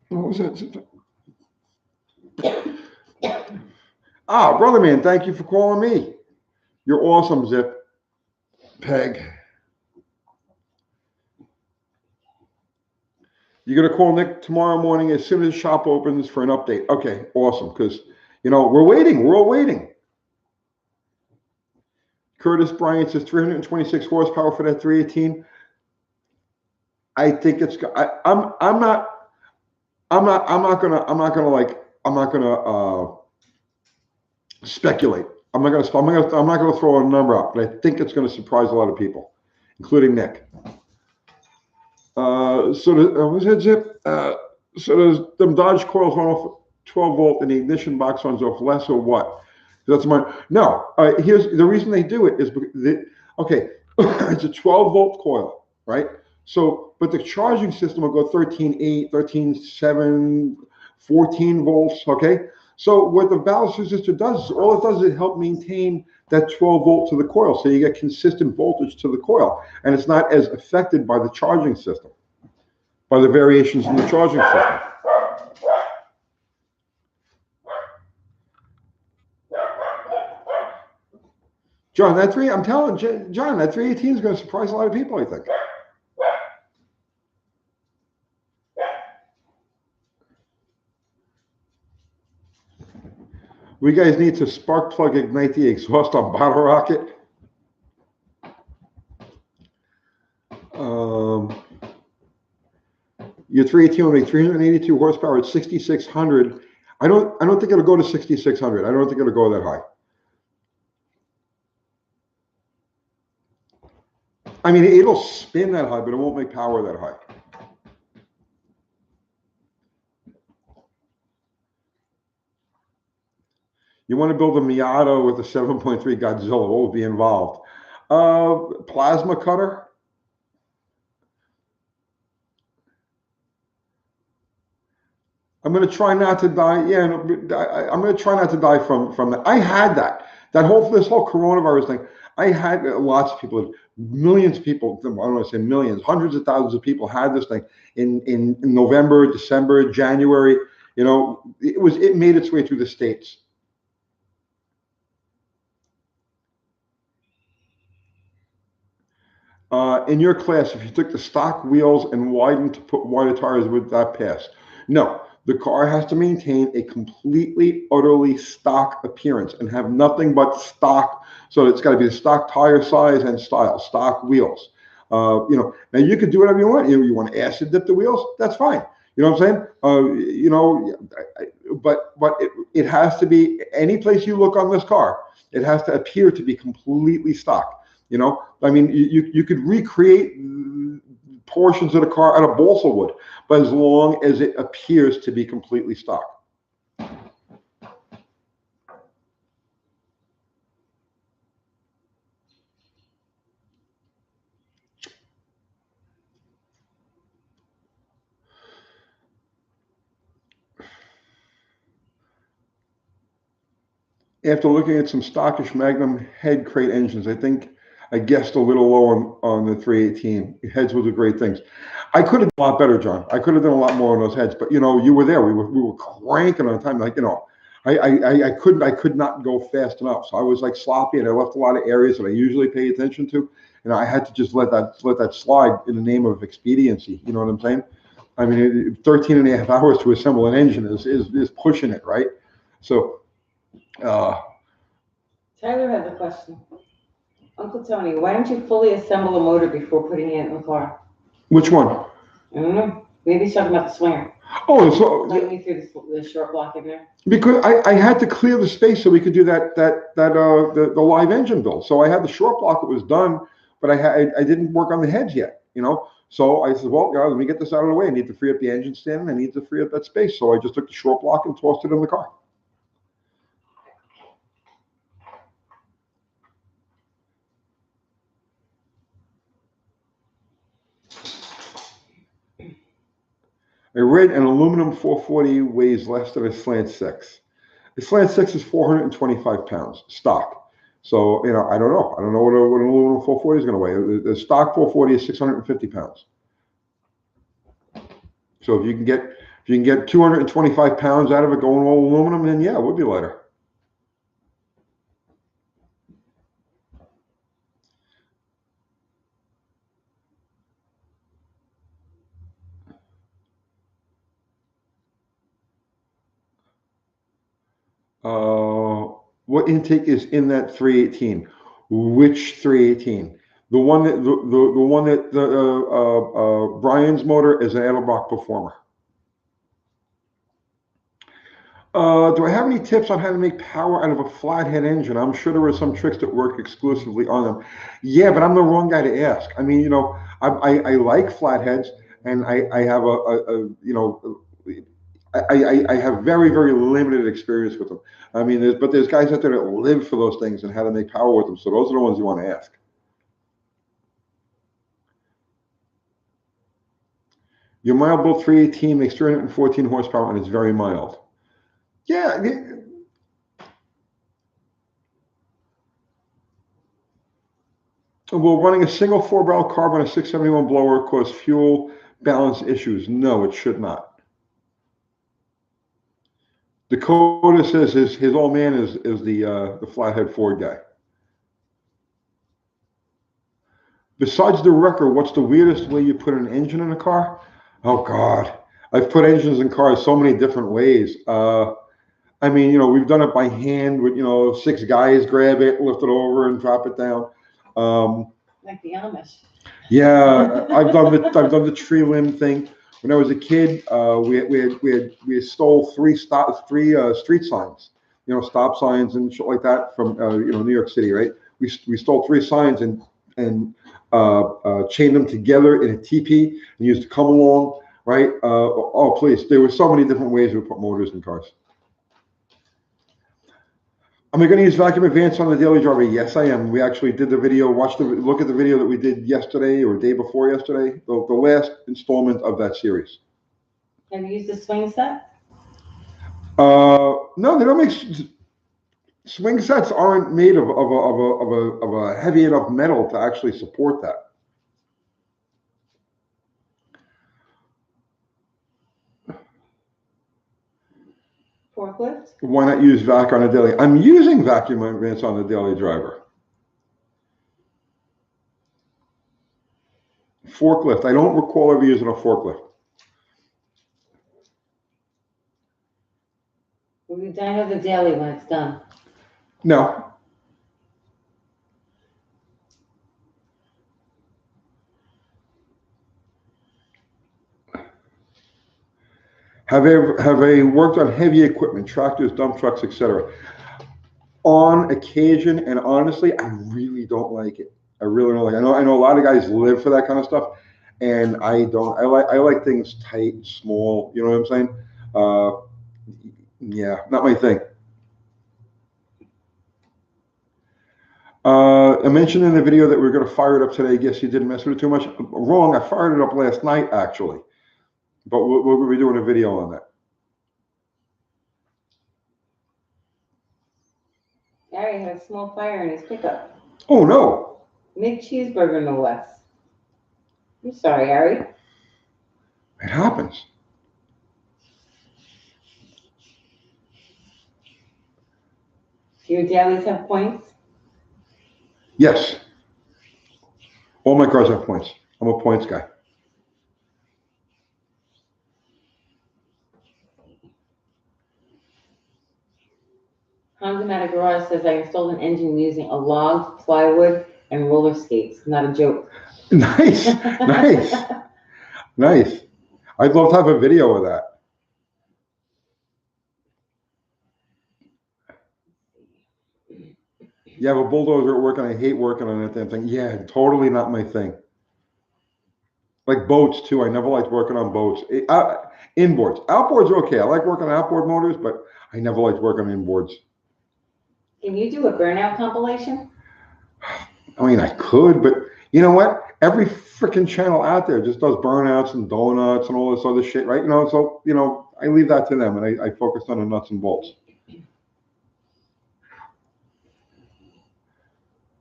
What was that? Ah, brother man, thank you for calling me. You're awesome, Zip. Peg. You're going to call Nick tomorrow morning as soon as the shop opens for an update. Okay, awesome, because, we're waiting. We're all waiting. Curtis Bryant says 326 horsepower for that 318. I think it's. I'm not gonna speculate. I'm not gonna throw a number out, but I think it's going to surprise a lot of people, including Nick. Was that Zip? So does them Dodge coils run off 12 volt and the ignition box runs off less or what? That's mine. No. Here's the reason they do it is because it's a 12 volt coil, right? So, but the charging system will go 13.8, 13.7, 14 volts. Okay. So what the ballast resistor does is all it does is it help maintain that 12 volt to the coil, so you get consistent voltage to the coil, and it's not as affected by the charging system, by the variations in the charging system. John, I'm telling John, that 318 is going to surprise a lot of people, I think. We guys need to spark plug ignite the exhaust on bottle rocket. Your 318 will make 382 horsepower at 6,600. I don't think it'll go to 6,600. I don't think it'll go that high. I mean, it'll spin that high, but it won't make power that high. You want to build a Miata with a 7.3 Godzilla, what would be involved? Plasma cutter. I'm going to try not to die. Yeah, I'm going to try not to die from that. I had this whole coronavirus thing. I had lots of people, millions of people. I don't want to say millions, hundreds of thousands of people had this thing in November, December, January. You know, it made its way through the States. In your class, if you took the stock wheels and widened to put wider tires, would that pass? No. The car has to maintain a completely, utterly stock appearance and have nothing but stock. So it's got to be the stock tire size and style, stock wheels. You know, now you could do whatever you want. You want to acid dip the wheels? That's fine. You know what I'm saying? You know, but it has to be, any place you look on this car, it has to appear to be completely stock. You know, I mean, you could recreate portions of the car out of balsa wood, but as long as it appears to be completely stock. After looking at some stockish Magnum head crate engines, I guessed a little low on the 318. Heads will do great things. I could have done a lot better, John. I could have done a lot more on those heads, but you know, you were there. We were cranking on time. Like, you know, I could not go fast enough. So I was like sloppy, and I left a lot of areas that I usually pay attention to, and I had to just let that slide in the name of expediency. You know what I'm saying? I mean, 13 and a half hours to assemble an engine is pushing it, right? So. Tyler has a question. Uncle Tony, why don't you fully assemble a motor before putting it in the car? Which one? I don't know. Maybe he's talking about the swinger. Oh, so Talking me through the short block in there. Because I had to clear the space so we could do the live engine build. So I had the short block that was done, but I didn't work on the heads yet. You know. So I said, well, let me get this out of the way. I need to free up the engine stand, and I need to free up that space. So I just took the short block and tossed it in the car. I read an aluminum 440 weighs less than a slant 6. The slant 6 is 425 pounds stock. So, you know, I don't know. I don't know what an aluminum 440 is going to weigh. The stock 440 is 650 pounds. So if you can get 225 pounds out of it going all aluminum, then yeah, it would be lighter. What intake is in that 318? Which 318? The one that Brian's motor is an Edelbrock Performer. Do I have any tips on how to make power out of a flathead engine? I'm sure there are some tricks that work exclusively on them. Yeah, but I'm the wrong guy to ask. I mean, you know, I like flatheads, and I have you know, I have very, very limited experience with them. I mean, there's guys out there that live for those things and how to make power with them. So those are the ones you want to ask. Your mild built 318 makes 314 horsepower and it's very mild. Yeah. Will running a single 4-barrel carb on a 671 blower cause fuel balance issues? No, it should not. Dakota says his old man is the flathead Ford guy. Besides the wrecker, what's the weirdest way you put an engine in a car? Oh God, I've put engines in cars so many different ways. I mean, you know, we've done it by hand with, you know, 6 guys grab it, lift it over, and drop it down. Like the Amish. Yeah, I've done the tree limb thing. When I was a kid, we stole 3 street signs, you know, stop signs and shit like that from you know, New York City, right? We stole 3 signs and chained them together in a teepee and used to come along, right? Oh please, there were so many different ways we put motors in cars. Am I going to use vacuum advance on the daily driver? Yes, I am. We actually did the video. Look at the video that we did yesterday or day before yesterday. The last installment of that series. Have you used the swing set? No, they don't make swing sets. Aren't made of a heavy enough metal to actually support that. forklift? Why not use vac on a daily? I'm using vacuum advance on the daily driver. Forklift. I don't recall ever using a forklift. Will you dyno the daily when it's done? No. Have I worked on heavy equipment, tractors, dump trucks, etc.? On occasion, and honestly, I really don't like it. I really don't like it. I know a lot of guys live for that kind of stuff, and I don't. I like things tight, small. You know what I'm saying? Yeah, not my thing. I mentioned in the video that we're going to fire it up today. I guess you didn't mess with it too much. Wrong. I fired it up last night, actually. But we'll be doing a video on that. Gary had a small fire in his pickup. Oh, no. Mid-cheeseburger, no less. I'm sorry, Gary. It happens. Do your dailies have points? Yes. All my cars have points. I'm a points guy. Honda Garage says I installed an engine using a log, plywood, and roller skates. Not a joke. Nice. Nice. Nice. I'd love to have a video of that. You have a bulldozer at work, and I hate working on that damn thing. Yeah, totally not my thing. Like boats too. I never liked working on boats. Inboards. Outboards are okay. I like working on outboard motors, but I never liked working on inboards. Can you do a burnout compilation? I mean, I could, but you know what? Every freaking channel out there just does burnouts and donuts and all this other shit, right? So, I leave that to them, and I focus on the nuts and bolts.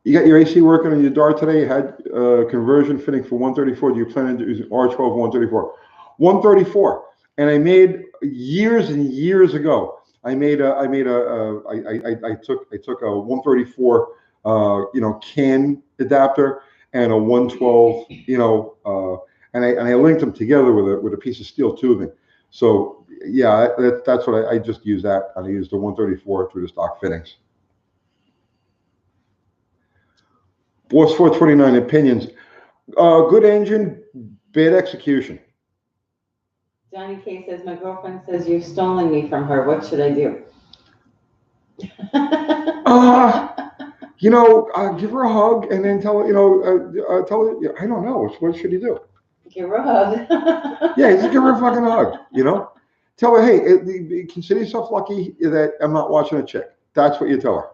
You got your AC working on your Dart today. You had conversion fitting for 134. Do you plan on using R12 134? 134. And I made years and years ago. I took a 134 CAN adapter and a 112 and I linked them together with a piece of steel tubing. So yeah, that's what I just use that. I use the 134 through the stock fittings. Boss 429 opinions. Good engine, bad execution. Johnny K says, my girlfriend says you're stealing me from her. What should I do? Give her a hug and then tell her, I don't know. What should you do? Give her a hug. Yeah, just give her a fucking hug, Tell her, hey, consider yourself lucky that I'm not watching a chick. That's what you tell her.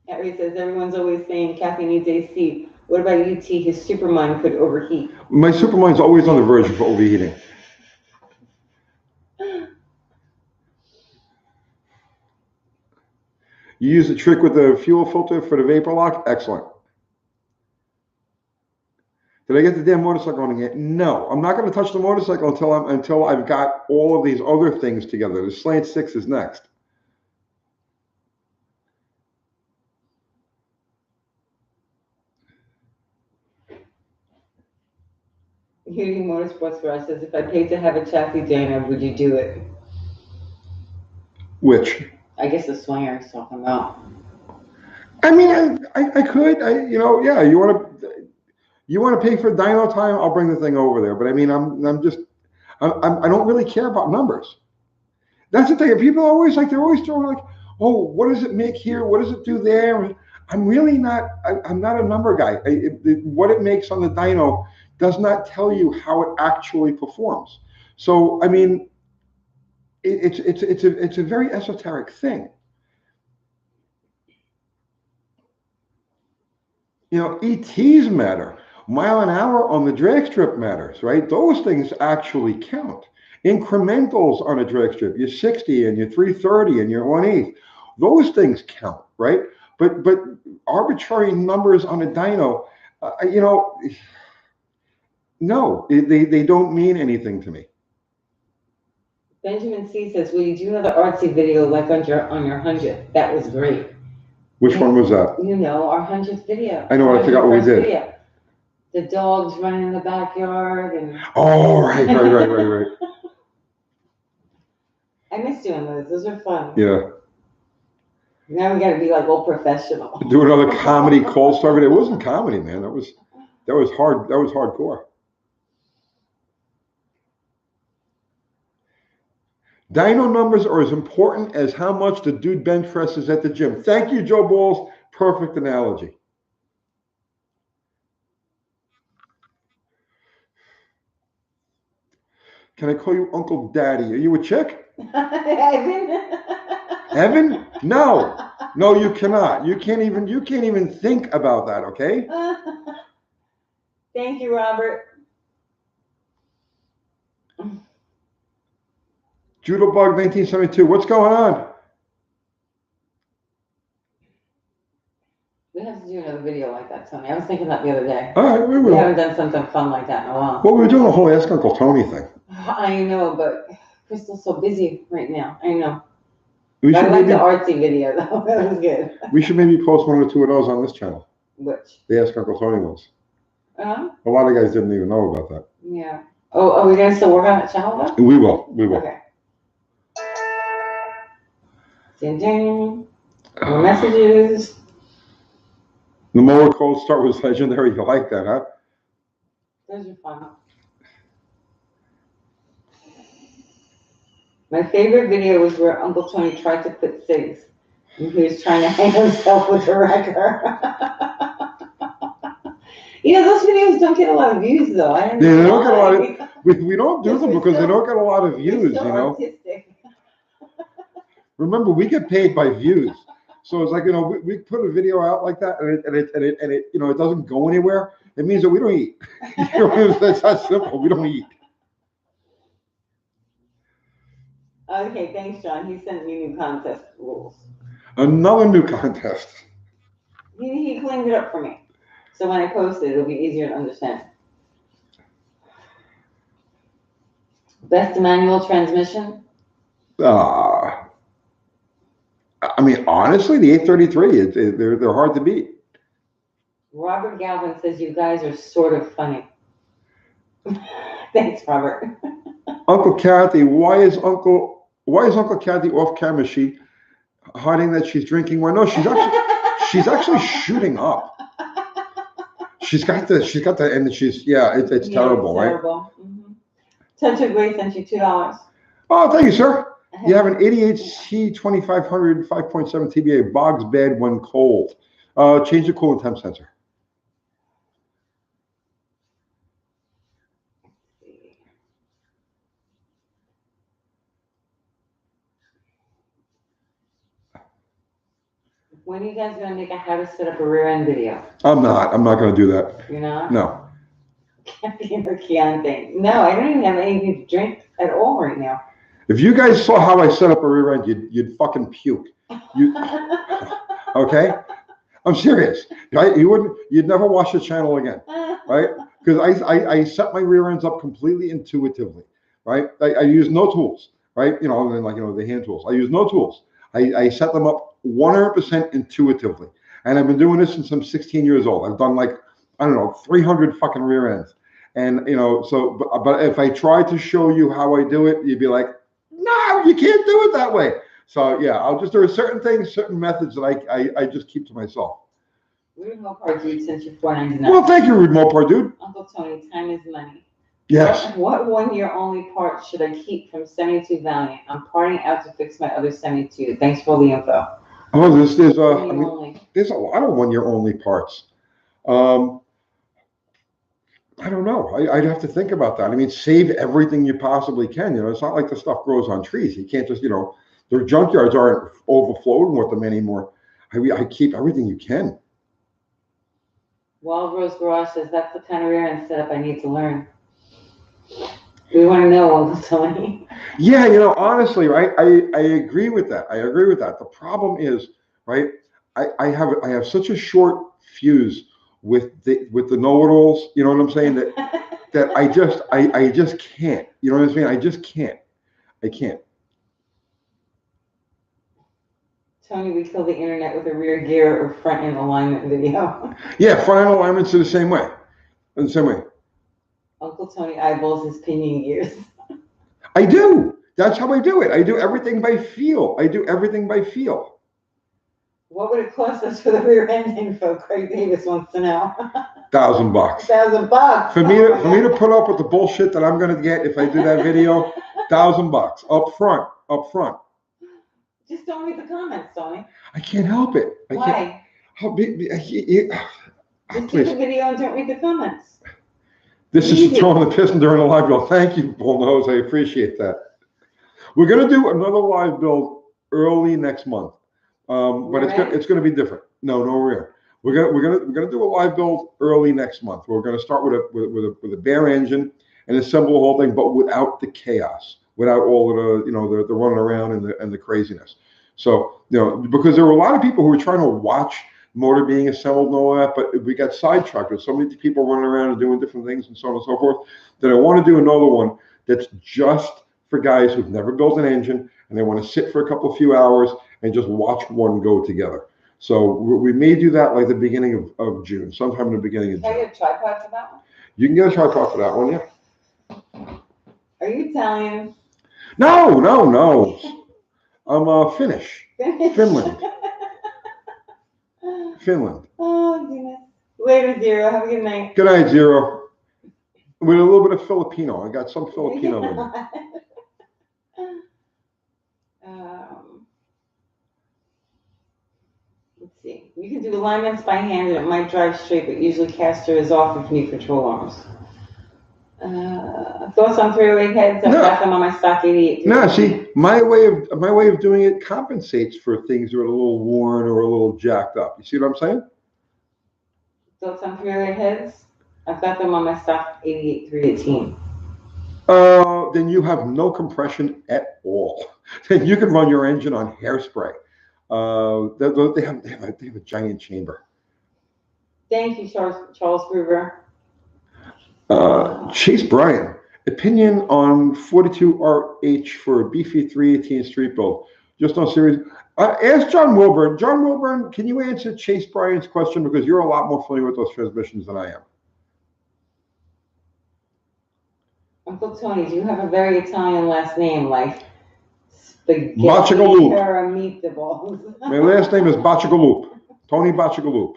Harry says, everyone's always saying Kathy needs AC. What about UT? His supermind could overheat. My supermind's always on the verge of overheating. You use the trick with the fuel filter for the vapor lock? Excellent. Did I get the damn motorcycle on again? No, I'm not going to touch the motorcycle until I've got all of these other things together. The Slant 6 is next. Unity Motorsports Garage says, if I paid to have a chassis dyno, would you do it? Which? I guess the swinger is talking about. I mean, I could. Yeah. You want to pay for dyno time? I'll bring the thing over there. But I mean, I don't really care about numbers. That's the thing. People always they're always throwing oh, what does it make here? What does it do there? I'm really not. I'm not a number guy. What it makes on the dyno does not tell you how it actually performs. So I mean, it's a very esoteric thing. ETs matter. Mile an hour on the drag strip matters, right? Those things actually count. Incrementals on a drag strip, your 60 and your 330 and your 1/8, those things count, right? But arbitrary numbers on a dyno, No, they don't mean anything to me. Benjamin C says, "Will you do another artsy video like on your 100th? That was great." Which one was that? You know, our 100th video. I know, I forgot what we did. Video. The dogs running in the backyard and. Oh, right. I miss doing those. Those are fun. Yeah. Now we got to be like all professional. Do another comedy cold start, but it wasn't comedy, man. That was hard. That was hardcore. Dyno numbers are as important as how much the dude bench presses at the gym. Thank you, Joe Balls. Perfect analogy. Can I call you Uncle Daddy? Are you a chick? Evan? Evan? No, you cannot. You can't even think about that. Okay. Thank you, Robert. Judobug 1972. What's going on? We have to do another video like that, Tony. I was thinking that the other day. All right, we will. We haven't done something fun like that in a while. Well, we were doing the whole Ask Uncle Tony thing. I know, but Crystal's so busy right now. I know. I like the artsy video, though. That was good. We should maybe post one or two of those on this channel. Which? The Ask Uncle Tony ones. Uh-huh. A lot of guys didn't even know about that. Yeah. Oh, are we going to still work on that channel, though? We will. Okay. Ding, ding. More messages. The Mower Cold Start was legendary. You like that, huh? Those are fun. My favorite video was where Uncle Tony tried to quit cigs. And he was trying to hang himself with a wrecker. You know, those videos don't get a lot of views, though. I don't know. They don't get a lot of. We don't do them because they don't get a lot of views, you know. Artistic. Remember, we get paid by views, so it's like, you know, we put a video out like that, and it you know, it doesn't go anywhere. It means that we don't eat. You know, it's that simple. We don't eat. Okay, thanks, John. He sent me new contest rules. Another new contest. He cleaned it up for me, so when I post it, it'll be easier to understand. Best manual transmission? I mean, honestly, the 833, they're hard to beat. Robert Galvin says you guys are sort of funny. Thanks, Robert. Uncle Kathy, why is Uncle Kathy off camera? Is she hiding that she's drinking wine? No, she's actually shooting up. She's got the, and it's terrible, right? Terrible. Mm-hmm. Touch of Grace sent you $2. Oh, thank you, sir. You have an 88C 2500 5.7 TBA, bogs bad when cold. Change the coolant temp sensor. When are you guys going to make a how to set up a rear end video? I'm not going to do that. You're not? No. Keon thing. No, I don't even have anything to drink at all right now. If you guys saw how I set up a rear end, you'd fucking puke. Okay? I'm serious. Right? You'd never watch the channel again. Right? Because I set my rear ends up completely intuitively. Right? I use no tools. Right? You know, the hand tools. I use no tools. I set them up 100% intuitively. And I've been doing this since I'm 16 years old. I've done 300 fucking rear ends. And, you know, so, but if I try to show you how I do it, you'd be like, no, you can't do it that way. So, yeah, there are certain things, certain methods that I just keep to myself. Weird Mopar dude sent you $4.99. Well, thank you, Weird Mopar dude. Uncle Tony, time is money. Yes. What 1 year only part should I keep from 72 Valiant? I'm parting out to fix my other 72. Thanks for the info. Oh, there's a lot of 1 year only parts. I don't know. I'd have to think about that. I mean, save everything you possibly can. You know, it's not like the stuff grows on trees. You can't just, you know, their junkyards aren't overflowing with them anymore. I keep everything you can. Wild Rose Garage says that's the kind of rear end setup I need to learn. We want to know, Uncle Tony. Yeah, you know, honestly, right? I agree with that. The problem is, right? I have such a short fuse with the know-it-alls. You know what I'm saying? That that I just can't. You know what I mean? I just can't. I can't. Tony, we kill the internet with a rear gear or front end alignment video. Yeah, front end alignments are the same way. In the same way. Uncle Tony eyeballs his pinion gears. I do. That's how I do it. I do everything by feel. I do everything by feel. What would it cost us for the rear end info? Craig Davis wants to know. $1,000. $1,000 For me to put up with the bullshit that I'm gonna get if I do that video, $1,000 up front. Just don't read the comments, Tony. I can't help it. I Why? Just do the video and don't read the comments. This is throwing the piston during the live build. Thank you, Bullnose. I appreciate that. We're gonna do another live build early next month, but it's gonna be different. No, real. We're gonna do a live build early next month. We're gonna start with a bare engine and assemble the whole thing, but without the chaos, without all of the the running around and the craziness. So because there were a lot of people who were trying to watch motor being assembled and all that, but we got sidetracked with so many people running around and doing different things and so on and so forth, that I want to do another one that's just for guys who've never built an engine and they want to sit for a few hours and just watch one go together. So we may do that like the beginning of June, sometime in the beginning of June. Can I get a tripod for that one? You can get a tripod for that one, yeah. Are you Italian? No. I'm Finnish. Finland. Oh, goodness. Later, Zero. Have a good night. Good night, Zero. With a little bit of Filipino. I got some Filipino in me. Let's see. You can do alignments by hand and it might drive straight, but usually caster is off if you need control arms. Thoughts on 308 heads? I've got them on my stock 88. No, see, my way of doing it compensates for things that are a little worn or a little jacked up. You see what I'm saying? Thoughts on 308 heads? I've got them on my stock 88 318. Then you have no compression at all. Then you can run your engine on hairspray. They have a giant chamber. Thank you, Charles Gruber. Chase Bryan, opinion on 42RH for a beefy 318 street build. Just on series. Ask John Wilburn. John Wilburn, can you answer Chase Bryan's question, because you're a lot more familiar with those transmissions than I am. Uncle Tony, do you have a very Italian last name like spaghetti meatballs? My last name is Bacciagalup. Tony Bacciagalup.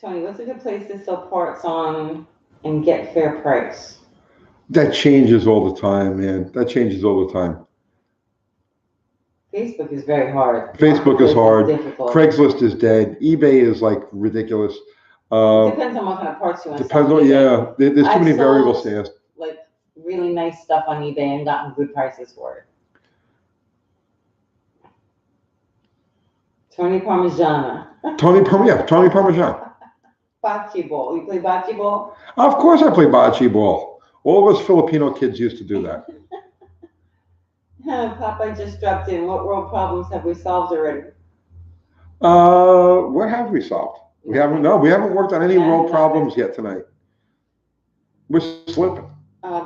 Tony, what's a good place to sell parts on and get fair price? That changes all the time, man. That changes all the time. Facebook is very hard. Facebook is hard. Difficult. Craigslist is dead. eBay is like ridiculous. Depends on what kind of parts you want to sell. Depends on, yeah. There's too many variables to ask. Like really nice stuff on eBay and gotten good prices for it. Tony Parmigiana. Tony Parmesan. Bocce ball. You play bocce ball? Of course I play bocce ball. All of us Filipino kids used to do that. Popeye just dropped in. What world problems have we solved already? What have we solved? We haven't worked on any world problems yet tonight. We're slipping.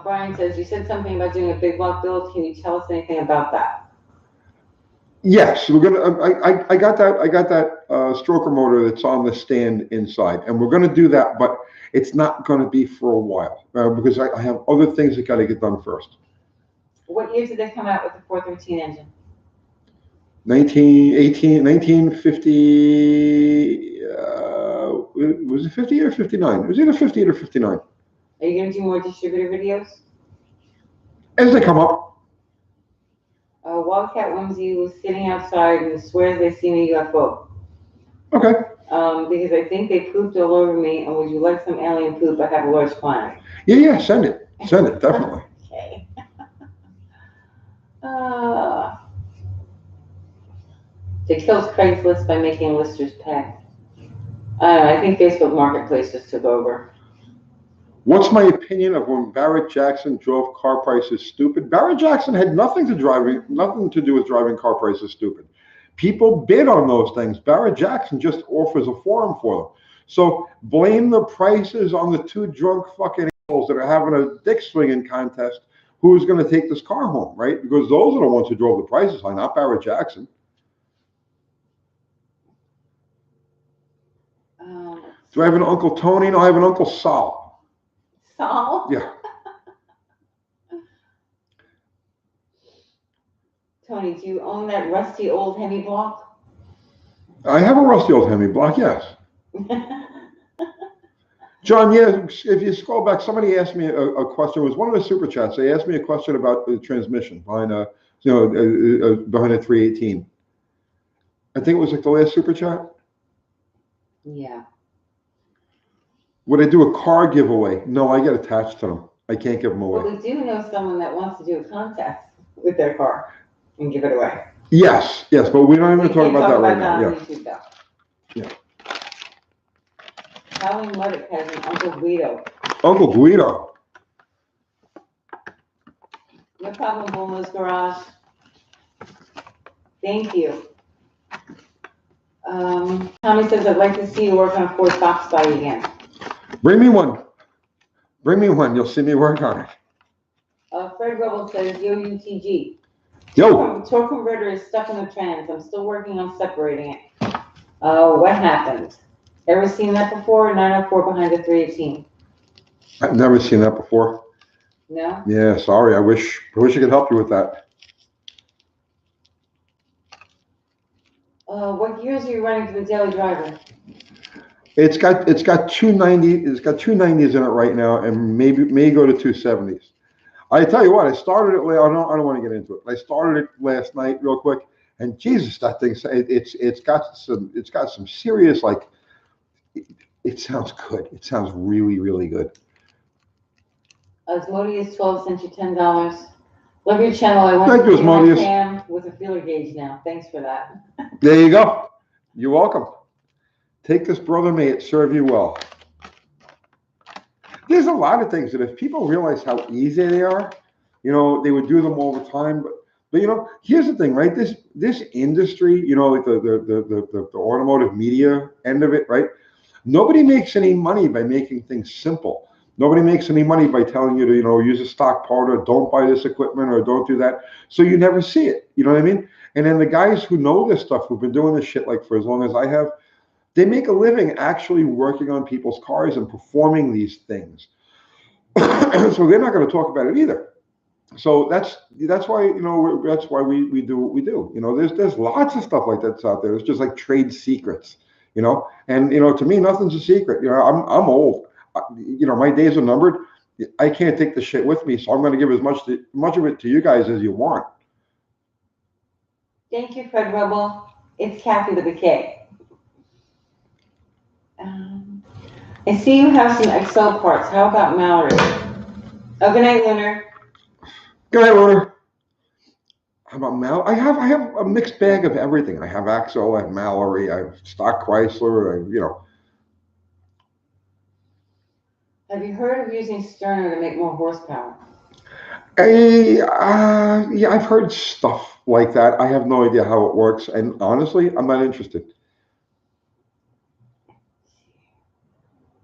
Brian says, you said something about doing a big block build. Can you tell us anything about that? Yes, we're gonna. I got that stroker motor that's on the stand inside, and we're gonna do that, but it's not gonna be for a while because I have other things that got to get done first. What year did they come out with the 413 engine? 1950. Was it 50 or 59? It was either 58 or 59. Are you gonna do more distributor videos? As they come up. Wildcat Whimsy was sitting outside and swears they seen a UFO. Okay. Because I think they pooped all over me, and would you like some alien poop? I have a large quantity. Yeah, send it, definitely. Okay. They killed Craigslist by making listers pay. I think Facebook Marketplace just took over. What's my opinion of when Barrett Jackson drove car prices stupid? Barrett Jackson had nothing to do with driving car prices stupid. People bid on those things. Barrett Jackson just offers a forum for them. So blame the prices on the two drunk fucking assholes that are having a dick swinging contest. Who's going to take this car home, right? Because those are the ones who drove the prices high, not Barrett Jackson. Do I have an Uncle Tony? No, I have an Uncle Sal. Sal? Yeah. Tony, do you own that rusty old Hemi block? I have a rusty old Hemi block, yes. John, yeah, if you scroll back, somebody asked me a question. It was one of the super chats. They asked me a question about the transmission behind behind a 318. I think it was like the last super chat. Yeah. Would I do a car giveaway? No, I get attached to them. I can't give them away. Well, we do know someone that wants to do a contest with their car and give it away. Yes, but we don't even talk about that right now. Yeah. YouTube, though. Yeah. Howling Muddick has an Uncle Guido. Uncle Guido. No problem, Bulma's Garage. Thank you. Tommy says, I'd like to see you work on a Ford Fox body again. Bring me one. You'll see me work on it. Fred Rebel says, yo, UTG. Yo. Torque converter is stuck in the trans. I'm still working on separating it. What happened? Ever seen that before? 904 behind the 318. I've never seen that before. No? Yeah, sorry. I wish I could help you with that. What gears are you running for the daily driver? It's got 290. It's got 290s in it right now, and may go to 270s. I tell you what, I started it. I don't want to get into it. I started it last night, real quick, and Jesus, that thing! It's got some serious, like. It sounds good. It sounds really, really good. Osmodius 12 sent you $10. Love your channel. I want Thank you, to see my Osmodius. cam with a feeler gauge now. Thanks for that. There you go. You're welcome. Take this, brother. May it serve you well. There's a lot of things that if people realize how easy they are, they would do them all the time. But here's the thing, right? This industry, like the automotive media end of it, right? Nobody makes any money by making things simple. Nobody makes any money by telling you to, use a stock part or don't buy this equipment or don't do that. So you never see it. You know what I mean? And then the guys who know this stuff, who've been doing this shit like for as long as I have, they make a living actually working on people's cars and performing these things. So they're not going to talk about it either. So that's why we do what we do. There's lots of stuff like that's out there. It's just like trade secrets. And to me, nothing's a secret. I'm old. My days are numbered. I can't take the shit with me, so I'm going to give as much of it to you guys as you want. Thank you, Fred Rebel. It's Kathy with a K. I see you have some Excel parts. How about Mallory? Oh, good night, Lunar. Good night, Lunar. How about Mallory? I have a mixed bag of everything. I have Axel, I have Mallory, I have stock Chrysler, Have you heard of using Sterno to make more horsepower? Yeah, I've heard stuff like that. I have no idea how it works, and honestly, I'm not interested.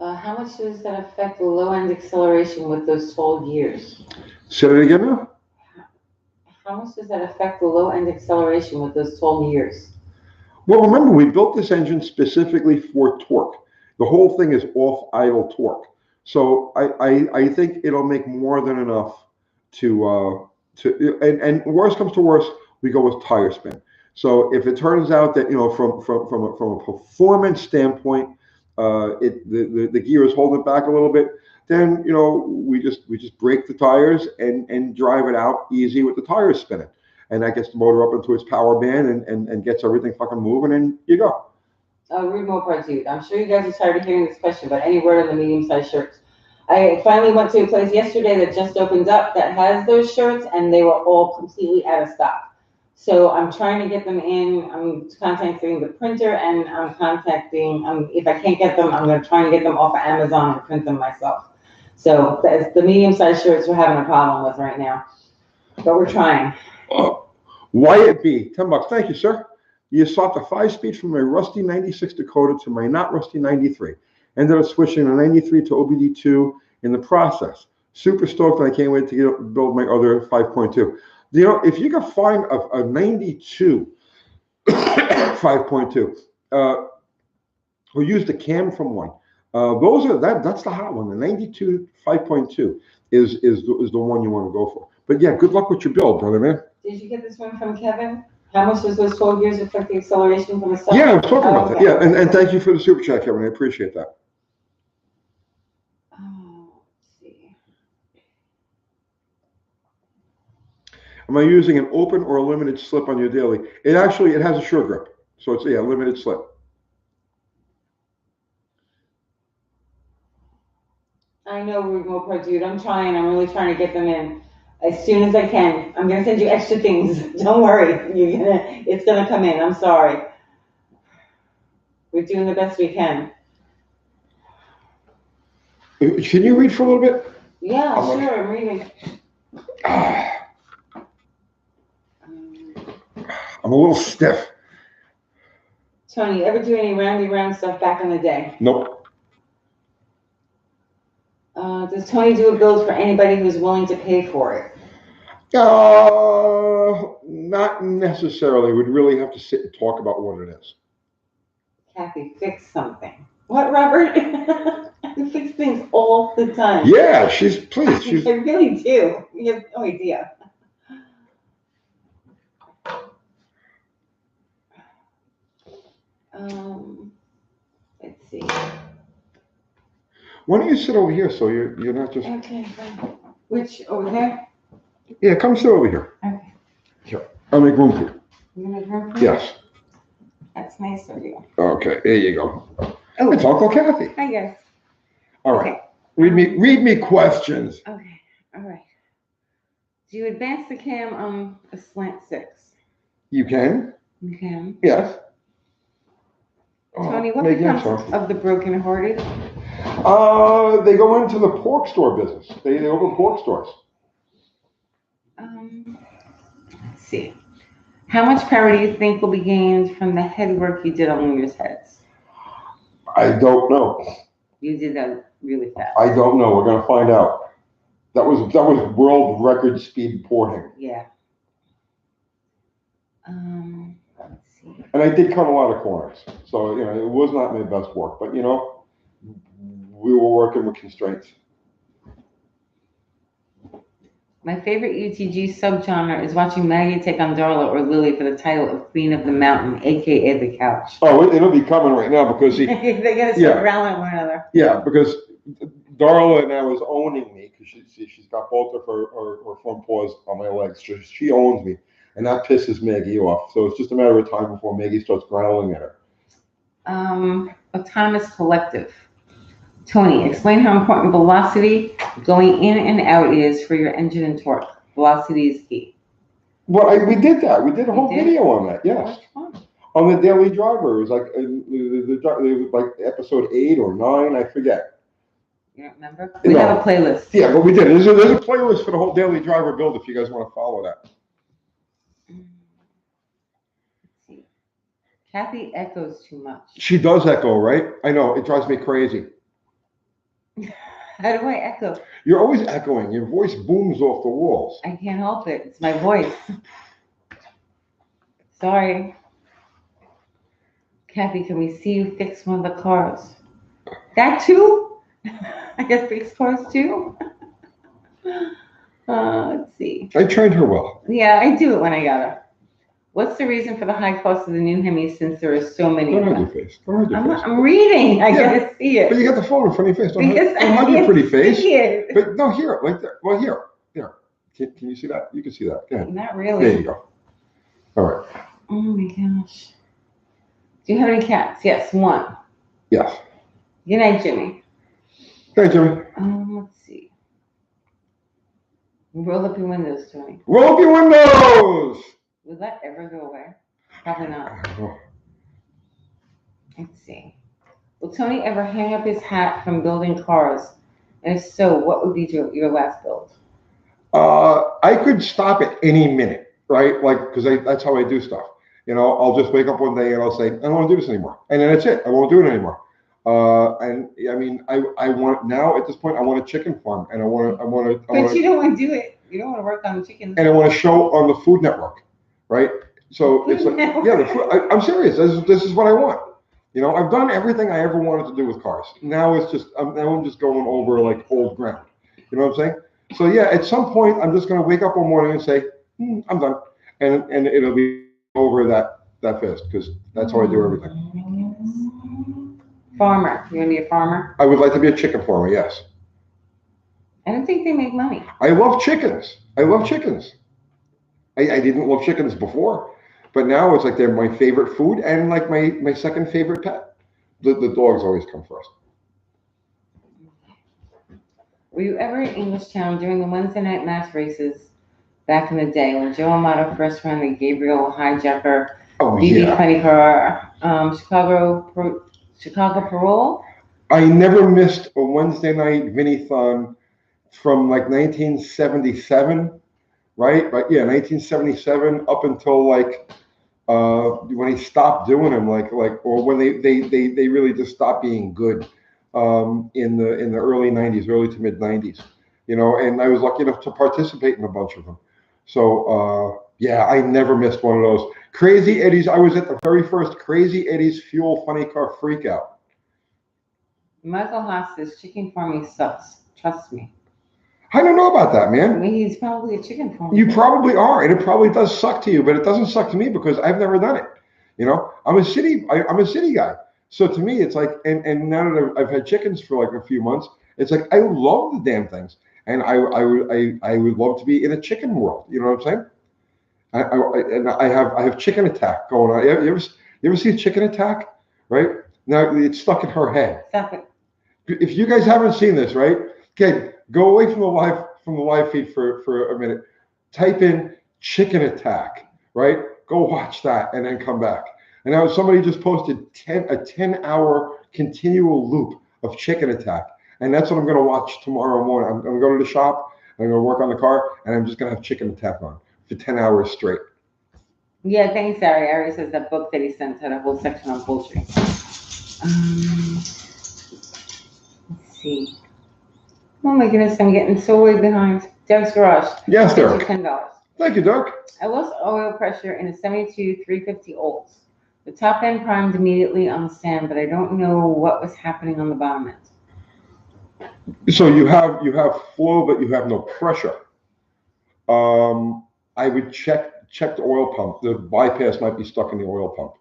How much does that affect the low-end acceleration with those tall gears? Say it again now? How much does that affect the low-end acceleration with those tall gears? Well, remember, we built this engine specifically for torque. The whole thing is off-idle torque. So I think it'll make more than enough and worst comes to worst, we go with tire spin. So if it turns out that, from a performance standpoint, the gear is holding it back a little bit, then we just break the tires and drive it out easy with the tires spinning, and that gets the motor up into its power band and gets everything fucking moving, and you go. Rude Mopar dude, I'm sure you guys are tired of hearing this question, but any word on the medium-sized shirts? I finally went to a place yesterday that just opened up that has those shirts, and they were all completely out of stock. So I'm trying to get them in. I'm contacting the printer, and I'm contacting, if I can't get them, I'm going to try and get them off of Amazon and print them myself. So that's the medium-sized shirts we're having a problem with right now, but we're trying. Wyatt B, $10. Thank you, sir. You swapped a 5-speed from my rusty 96 Dakota to my not rusty 93. Ended up switching to 93 to OBD2 in the process. Super stoked, and I can't wait to build my other 5.2. You know, if you can find a 92 5.2, or use the cam from one, that's the hot one. The 92 5.2 is the one you want to go for. But yeah, good luck with your build, brother, man. Did you get this one from Kevin? How much was those 12 years effective acceleration from the start? Yeah, I was talking about that. Yeah, and thank you for the super chat, Kevin. I appreciate that. Let's see. Am I using an open or a limited slip on your daily? It has a sure grip. So it's, limited slip. I know, Remote Pro Dude. I'm really trying to get them in as soon as I can. I'm gonna send you extra things. Don't worry. It's gonna come in. I'm sorry. We're doing the best we can. Can you read for a little bit? Yeah, sure. I'm reading. I'm a little stiff. Tony, ever do any round stuff back in the day? Nope. Does Tony do a build for anybody who's willing to pay for it? Not necessarily. We'd really have to sit and talk about what it is. Kathy, fix something. What, Robert? I fix things all the time. Yeah, please. I really do. You have no idea. Let's see. Why don't you sit over here so you're not just... Okay, fine. Which, over there? Yeah, come sit over here. Okay. Here, I'll make room for you. You make room for me? Yes. That's nice of you. Okay, there you go. Oh, it's Uncle Kathy. Hi, guys. All right. Okay. Read me questions. Okay, all right. Do you advance the cam on a slant 6? You can. You can. Yes. Tony, what becomes of the broken-hearted? They go into the pork store business. They open pork stores. Let's see. How much power do you think will be gained from the head work you did on Luna's heads? I don't know. You did that really fast. I don't know. We're gonna find out. That was world record speed porting. Yeah. Let's see. And I did cut a lot of corners, so it was not my best work. But we were working with constraints. My favorite UTG subgenre is watching Maggie take on Darla or Lily for the title of Queen of the Mountain, aka the Couch. Oh, it'll be coming right now because they're gonna start growling at one another. Yeah, because Darla now is owning me because she's got both of her front paws on my legs. She owns me, and that pisses Maggie off. So it's just a matter of time before Maggie starts growling at her. Autonomous collective. Tony, explain how important velocity going in and out is for your engine and torque. Velocity is key. Well, we did that. We did a whole video on that. Yes. On the daily driver, it was like episode 8 or 9. I forget. You don't remember? We have a playlist. Yeah, but we did. There's a playlist for the whole daily driver build if you guys want to follow that. Let's see. Kathy echoes too much. She does echo, right? I know. It drives me crazy. How do I echo? You're always echoing. Your voice booms off the walls. I can't help it. It's my voice. Sorry. Kathy, can we see you fix one of the cars? That too? I guess fix cars too? Let's see. I trained her well. Yeah, I do it when I got her. What's the reason for the high cost of the new Hemis since there are so many of them? I'm reading. I gotta see it. But you got the phone in front of your face. Don't hide your pretty face. But no, here, like that. Well, here. Can you see that? You can see that. Yeah. Not really. There you go. All right. Oh my gosh. Do you have any cats? Yes, one. Yes. Good night, Jimmy. Hey, Jimmy. Let's see. Roll up your windows, Tony. Roll up your windows! Will that ever go away? Probably not. I don't know. Let's see. Will Tony ever hang up his hat from building cars? And if so, what would be your last build? I could stop at any minute, right? Like, because that's how I do stuff. I'll just wake up one day and I'll say, I don't want to do this anymore. And then that's it. I won't do it anymore. And I mean, I want now at this point, I want a chicken farm, and I want to, But you don't want to do it. You don't want to work on the chickens. and I want to show on the Food Network, right? So it's like, yeah, I'm serious. This is what I want. You know, I've done everything I ever wanted to do with cars. Now it's just, now I'm just going over like old ground. You know what I'm saying? So yeah, at some point, I'm just going to wake up one morning and say, I'm done, and it'll be over that fast, because that's how I do everything. Farmer. You want to be a farmer? I would like to be a chicken farmer. Yes. I don't think they make money. I love chickens. I love chickens. I didn't love chickens before, but now it's like they're my favorite food and like my second favorite pet. The dogs always come first. Were you ever in Englishtown during the Wednesday night mass races back in the day when Joe Amato first ran the Gabriel Hijacker, BB Funny Car, Chicago Parole? I never missed a Wednesday night Vinny-thon from like 1977, right? But yeah, 1977 up until like when he stopped doing them, or when they really just stopped being good in the early 90s, early to mid 90s, you know. And I was lucky enough to participate in a bunch of them. So yeah, I never missed one of those. Crazy Eddie's. I was at the very first Crazy Eddie's Fuel Funny Car Freakout. Michael Haas says chicken farming sucks. Trust me. I don't know about that, man. I mean, he's probably a chicken farmer. You probably are, and it probably does suck to you, but it doesn't suck to me because I've never done it. You know, I'm a city guy. So to me, it's like, and now that I've had chickens for like a few months, it's like I love the damn things, and I would love to be in a chicken world. You know what I'm saying? I have Chicken Attack going on. You ever see a Chicken Attack? Right now, it's stuck in her head. Stop it. If you guys haven't seen this, right? Okay, go away from the live feed for a minute. Type in Chicken Attack, right? Go watch that and then come back. And now somebody just posted a 10-hour continual loop of Chicken Attack, and that's what I'm going to watch tomorrow morning. I'm going to go to the shop. I'm going to work on the car, and I'm just going to have Chicken Attack on for 10 hours straight. Yeah, thanks, Ari. Ari says that book that he sent had a whole section on poultry. Let's see. Oh my goodness, I'm getting so way behind. Doug's Garage. Yes, Derek. $10. Thank you, Doug. I lost oil pressure in a 72 350 Olds. The top end primed immediately on the stand, but I don't know what was happening on the bottom end. So you have flow, but you have no pressure. I would check the oil pump. The bypass might be stuck in the oil pump.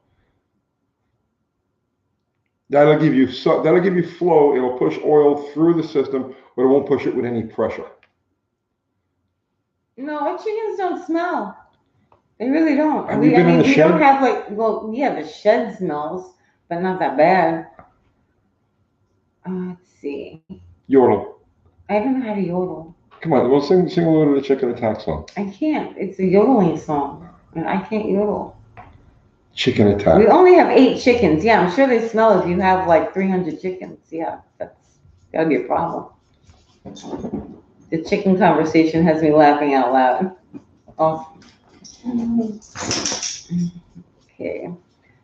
That'll give you flow. It'll push oil through the system, but it won't push it with any pressure. No, our chickens don't smell. They really don't. Have you been in the we shed? don't have the shed smells, but not that bad. Let's see. Yodel. I don't know how to yodel. Come on, we'll sing a little of the Chicken Attack song. I can't. It's a yodeling song, and I can't yodel. Chicken Attack. We only have 8 chickens. Yeah, I'm sure they smell if you have like 300 chickens. Yeah, that'd be a problem. The chicken conversation has me laughing out loud. Awesome. Okay.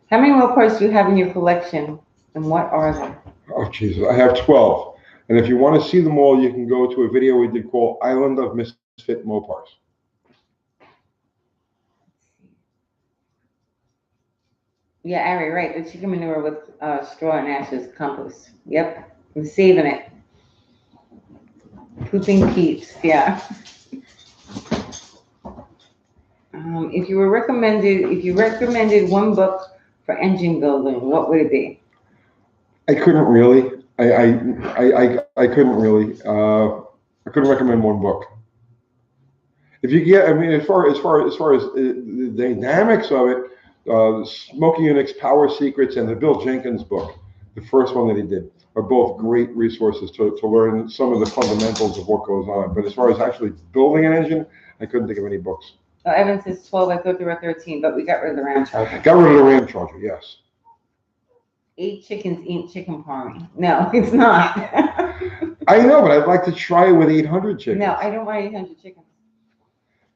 How many wheel parts do you have in your collection, and what are they? Oh, Jesus. I have 12. And if you want to see them all, you can go to a video we did called Island of Misfit Mopars. Yeah, Ari, right. The chicken manure with straw and ashes compost. Yep. I'm saving it. Pooping Peeps. Yeah. If you recommended one book for engine building, what would it be? I couldn't really. I couldn't really. I couldn't recommend one book. If you get, I mean, as far as the dynamics of it, Smoking Unix Power Secrets and the Bill Jenkins book, the first one that he did, are both great resources to learn some of the fundamentals of what goes on. But as far as actually building an engine, I couldn't think of any books. Oh, Evan says 12. I thought there were 13, but we got rid of the Ram Charger. Got rid of the Ram Charger, yes. 8 chickens ain't chicken farming. No, it's not. I know, but I'd like to try it with 800 chickens. No, I don't want 800 chickens.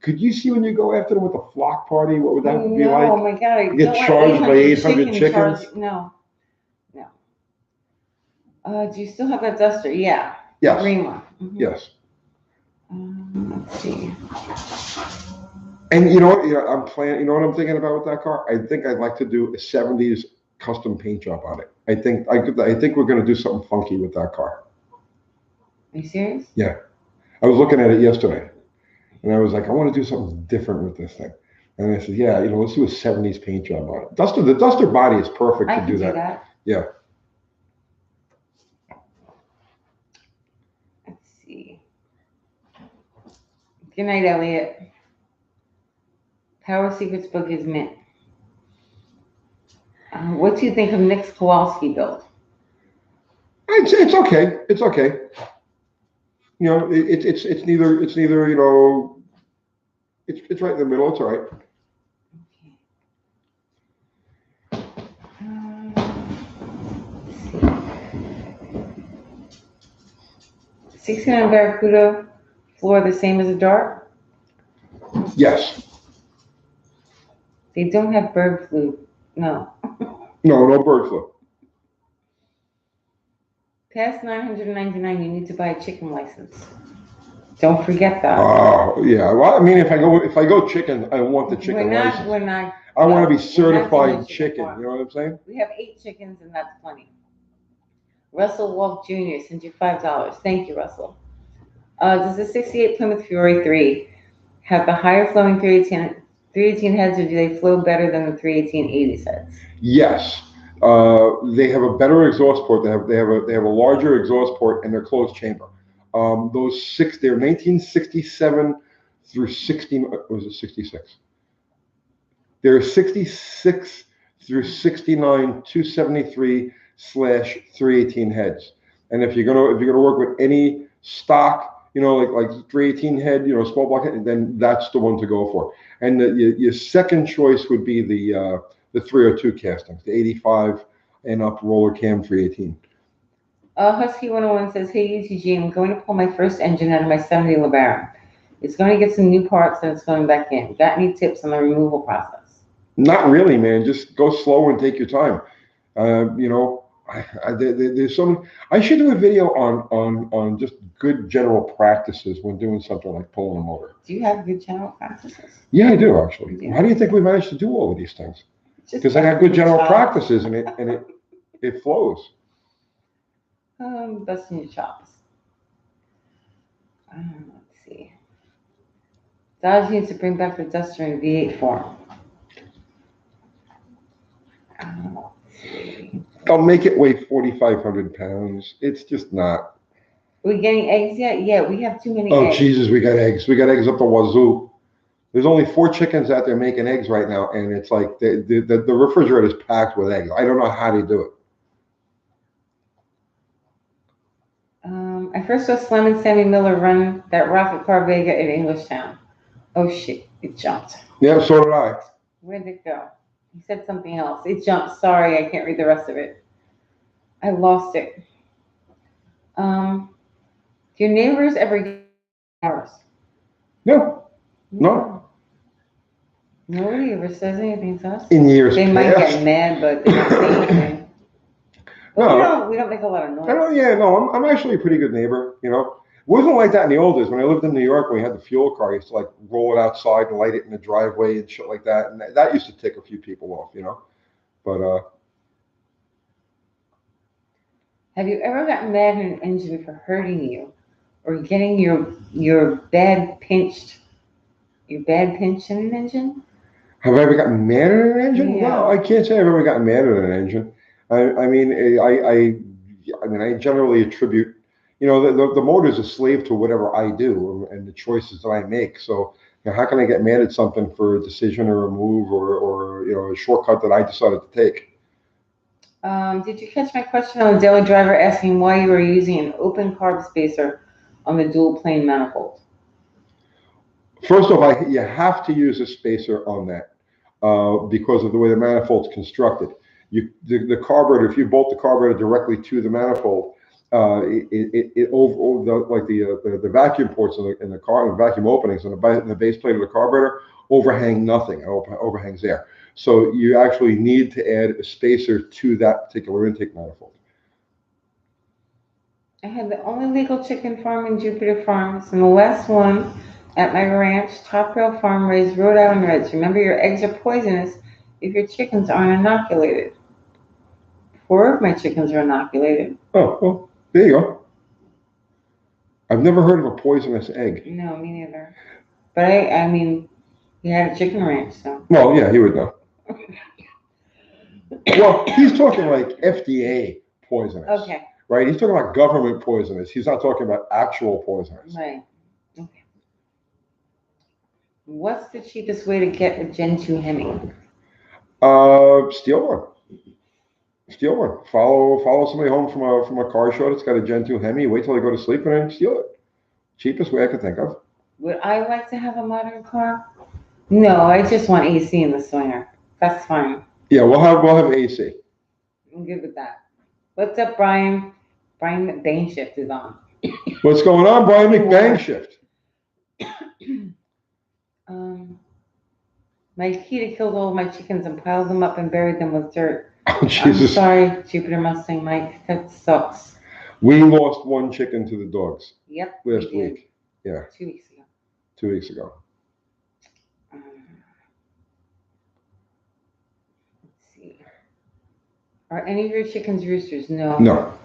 Could you see when you go after them with a flock party? What would that be like? Oh my God! You get charged by 800 chickens? No. Do you still have that duster? Yeah. Yes. The green one. Mhm. Yes. Let's see. And you know what? I'm planning. You know what I'm thinking about with that car? I think I'd like to do a '70s custom paint job on it. I think I think we're going to do something funky with that car. Are you serious? Yeah. I was looking at it yesterday, and I was like, I want to do something different with this thing. And I said, yeah, let's do a '70s paint job on it. The Duster body is perfect I to can do do that. that. Yeah. Let's see. Good night, Elliot. Power Secrets book is mint. What do you think of Nick's Kowalski build? It's okay. It's okay. It's neither it's right in the middle. It's all right. Okay. 69 Barracuda floor the same as a dart? Yes. They don't have bird flu. No. No bird flu. Past 999, you need to buy a chicken license. Don't forget that. Oh yeah. Well, I mean, if I go chicken, I want the chicken license. We're not. I want to be certified chicken. You know what I'm saying? We have 8 chickens, and that's plenty. Russell Walk Jr. sends you $5. Thank you, Russell. Does the 68 Plymouth Fury 3 have the higher flowing 318 heads, or do they flow better than the 318/80s heads? Yes. They have a better exhaust port. They have a larger exhaust port, and they're closed chamber. They're 1967 through 60. Was it 66? They're 66 through 69 273/318 heads. And if you're gonna work with any stock, like 318 head, small block head, then that's the one to go for. And your second choice would be the 302 castings, the 85 and up roller cam 318. Husky 101 says, hey UTG, I'm going to pull my first engine out of my 70 LeBaron. It's going to get some new parts and it's going back in. Got any tips on the removal process? Not really, man. Just go slow and take your time. There's some. I should do a video on just good general practices when doing something like pulling a motor. Do you have good general practices? Yeah, I do actually. Yeah. How do you think we managed to do all of these things? Because I got good general practices and it flows. Busting your chops. Let's see. Dodge needs to bring back the Duster in V8 form. I'll make it weigh 4,500 pounds. It's just not. Are we getting eggs yet? Yeah, we have too many eggs. Oh, Jesus, we got eggs. We got eggs up the wazoo. There's only 4 chickens out there making eggs right now, and it's like the refrigerator is packed with eggs. I don't know how they do it. I first saw Slim and Sammy Miller run that rocket car Vega at Englishtown. Oh shit, it jumped. Yeah, so did I. Where'd it go? He said something else. It jumped. Sorry, I can't read the rest of it. I lost it. Do your neighbors ever get ours? No. Nobody ever says anything to us. In years they past. Might get mad, but they don't say anything. No, we don't make a lot of noise. I'm actually a pretty good neighbor. It wasn't like that in the old days. When I lived in New York, when we had the fuel car, I used to like roll it outside and light it in the driveway and shit like that. And that used to tick a few people off, But have you ever gotten mad at an engine for hurting you, or getting your bad pinched in an engine? Have I ever gotten mad at an engine? Yeah. Well, I can't say I've ever gotten mad at an engine. I generally attribute, the motor is a slave to whatever I do and the choices that I make. So, how can I get mad at something for a decision or a move or a shortcut that I decided to take? Did you catch my question on the daily driver asking why you were using an open carb spacer on the dual plane manifold? First off, you have to use a spacer on that because of the way the manifold's constructed. The carburetor, if you bolt the carburetor directly to the manifold, the vacuum ports in the car, the vacuum openings on the base plate of the carburetor overhang nothing. It overhangs air. So you actually need to add a spacer to that particular intake manifold. I had the only legal chicken farm in Jupiter Farms, and the last one at my ranch, Top Rail Farm, raised Rhode Island Reds. Remember, your eggs are poisonous if your chickens aren't inoculated. 4 of my chickens are inoculated. Oh, well, there you go. I've never heard of a poisonous egg. No, me neither. But I mean, he had a chicken ranch, so. Well, yeah, he would know. Well, he's talking like FDA poisonous. Okay. Right? He's talking about government poisonous. He's not talking about actual poisonous. Right. Okay. What's the cheapest way to get a Gen 2 Hemi? Steal one. Steal one. Follow somebody home from a car show that's got a Gen 2 Hemi. Wait till they go to sleep and then steal it. Cheapest way I could think of. Would I like to have a modern car? No, I just want AC in the Swinger. That's fine. Yeah, we'll have AC. I'm good with that. What's up, Brian? Brian McBain shift is on. What's going on, Brian McBang shift? My Akita killed all of my chickens and piled them up and buried them with dirt. Oh, Jesus. I'm sorry, Jupiter Mustang Mike. That sucks. We lost one chicken to the dogs. Yep. Last week. Yeah. 2 weeks ago. 2 weeks ago. Let's see. Are any of your chickens roosters? No. No.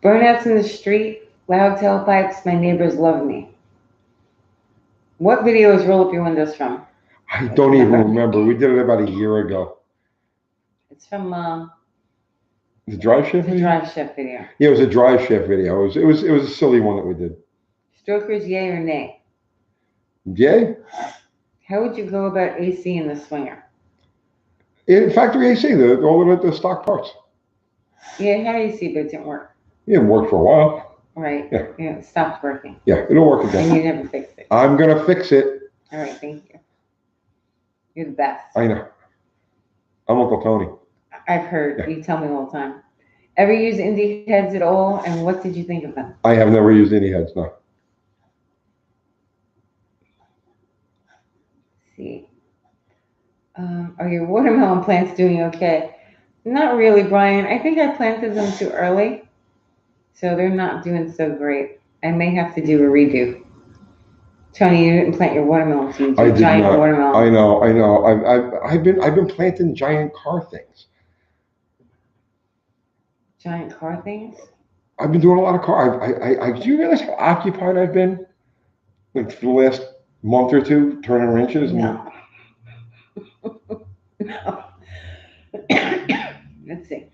Burnouts in the street, loud tailpipes, my neighbors love me. What videos roll up your windows from? I don't even remember. We did it about a year ago. It's from The drive shift the video? drive shift video. Yeah, it was a drive shift video. It was a silly one that we did. Strokers, yay or nay? Yay? How would you go about AC in the Swinger? In factory AC, all of the stock parts. Yeah, it had AC, but it didn't work. Yeah, it worked for a while. Right. Yeah. It stopped working. Yeah, it'll work again. And you never fixed it. I'm gonna fix it. All right, thank you. You're the best. I know. I'm Uncle Tony. I've heard. Yeah. You tell me all the time. Ever use indie heads at all? And what did you think of them? I have never used any heads, no. Let's see. Are your watermelon plants doing okay? Not really, Brian. I think I planted them too early. So they're not doing so great. I may have to do a redo. Tony, you didn't plant your watermelon seeds. I did giant not. Watermelon. I know. I've been planting giant car things. Giant car things? I've been doing a lot of car. Do you realize how occupied I've been? Like for the last month or two, turning wrenches. No. No. Let's see.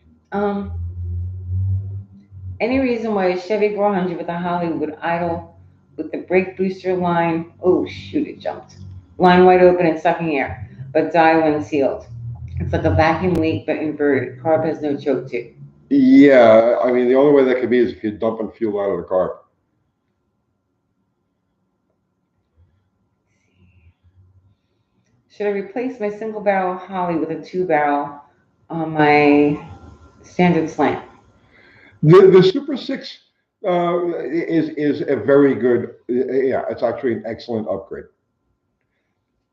Any reason why a Chevy 400 with a Holly would idle with the brake booster line? Oh shoot! It jumped. Line wide open and sucking air, but die when sealed. It's like a vacuum leak, but inverted. Carb has no choke tube. Yeah, I mean the only way that could be is if you're dumping fuel out of the car. Should I replace my single barrel Holly with a 2-barrel on my standard slant? The Super 6 is a very good. Yeah, it's actually an excellent upgrade.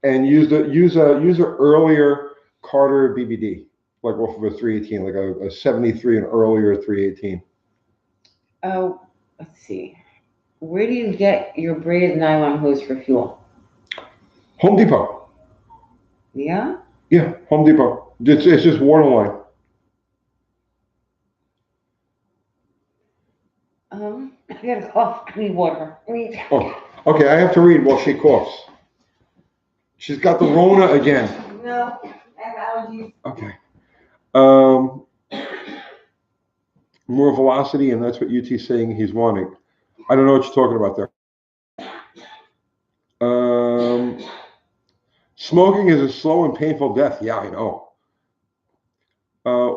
And use a earlier Carter BBD, like off of a 318, like a 73 and earlier 318. Oh, let's see. Where do you get your braided nylon hose for fuel? Home Depot. Yeah? Yeah, Home Depot. It's just waterline. I got a cough. I need water. Oh, okay. I have to read while she coughs. She's got the Rona again. No, I have allergies. Okay. More velocity, and that's what UT's saying he's wanting. I don't know what you're talking about there. Smoking is a slow and painful death. Yeah, I know.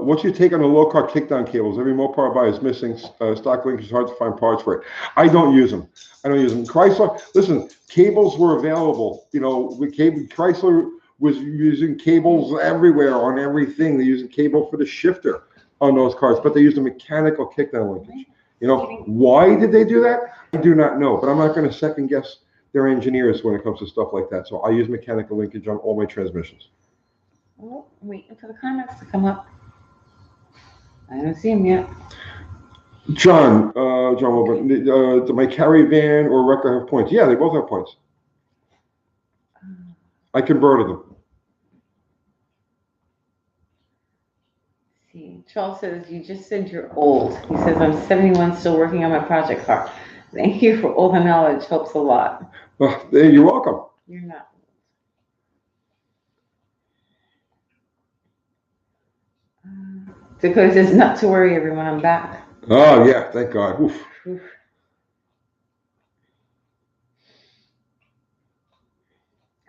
What's your take on the low-car kickdown cables? Every Mopar I buy is missing stock linkage. It's hard to find parts for it. I don't use them. Chrysler, listen, cables were available. You know, Chrysler was using cables everywhere on everything. They used a cable for the shifter on those cars, but they used a mechanical kickdown linkage. You know, why did they do that? I do not know, but I'm not going to second guess their engineers when it comes to stuff like that. So I use mechanical linkage on all my transmissions. Oh, waiting for the comments to come up. I don't see them yet. John, do my carry van or wrecker have points? Yeah, they both have points. I converted them. See, Charles says, you just said you're old. He says, I'm 71, still working on my project car. Thank you for all the knowledge. Helps a lot. You're welcome. You're not. Dakota says, not to worry, everyone. I'm back. Oh, yeah. Thank God. Oof. Oof.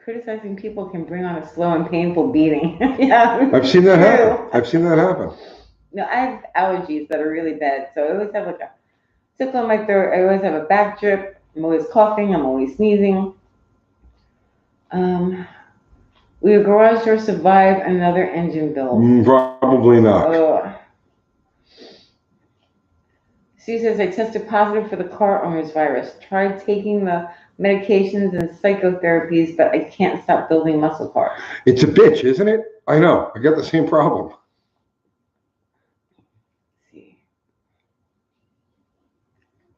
Criticizing people can bring on a slow and painful beating. Yeah, I've seen that true. happen. I've seen that happen. No, I have allergies that are really bad, so I always have like a tickle in my throat. I always have a back drip. I'm always coughing. I'm always sneezing. Will your garage door survive another engine build? Probably not. Ugh. Sue says, I tested positive for the car owner's virus. Tried taking the medications and psychotherapies, but I can't stop building muscle cars. It's a bitch, isn't it? I know. I got the same problem. Let's see.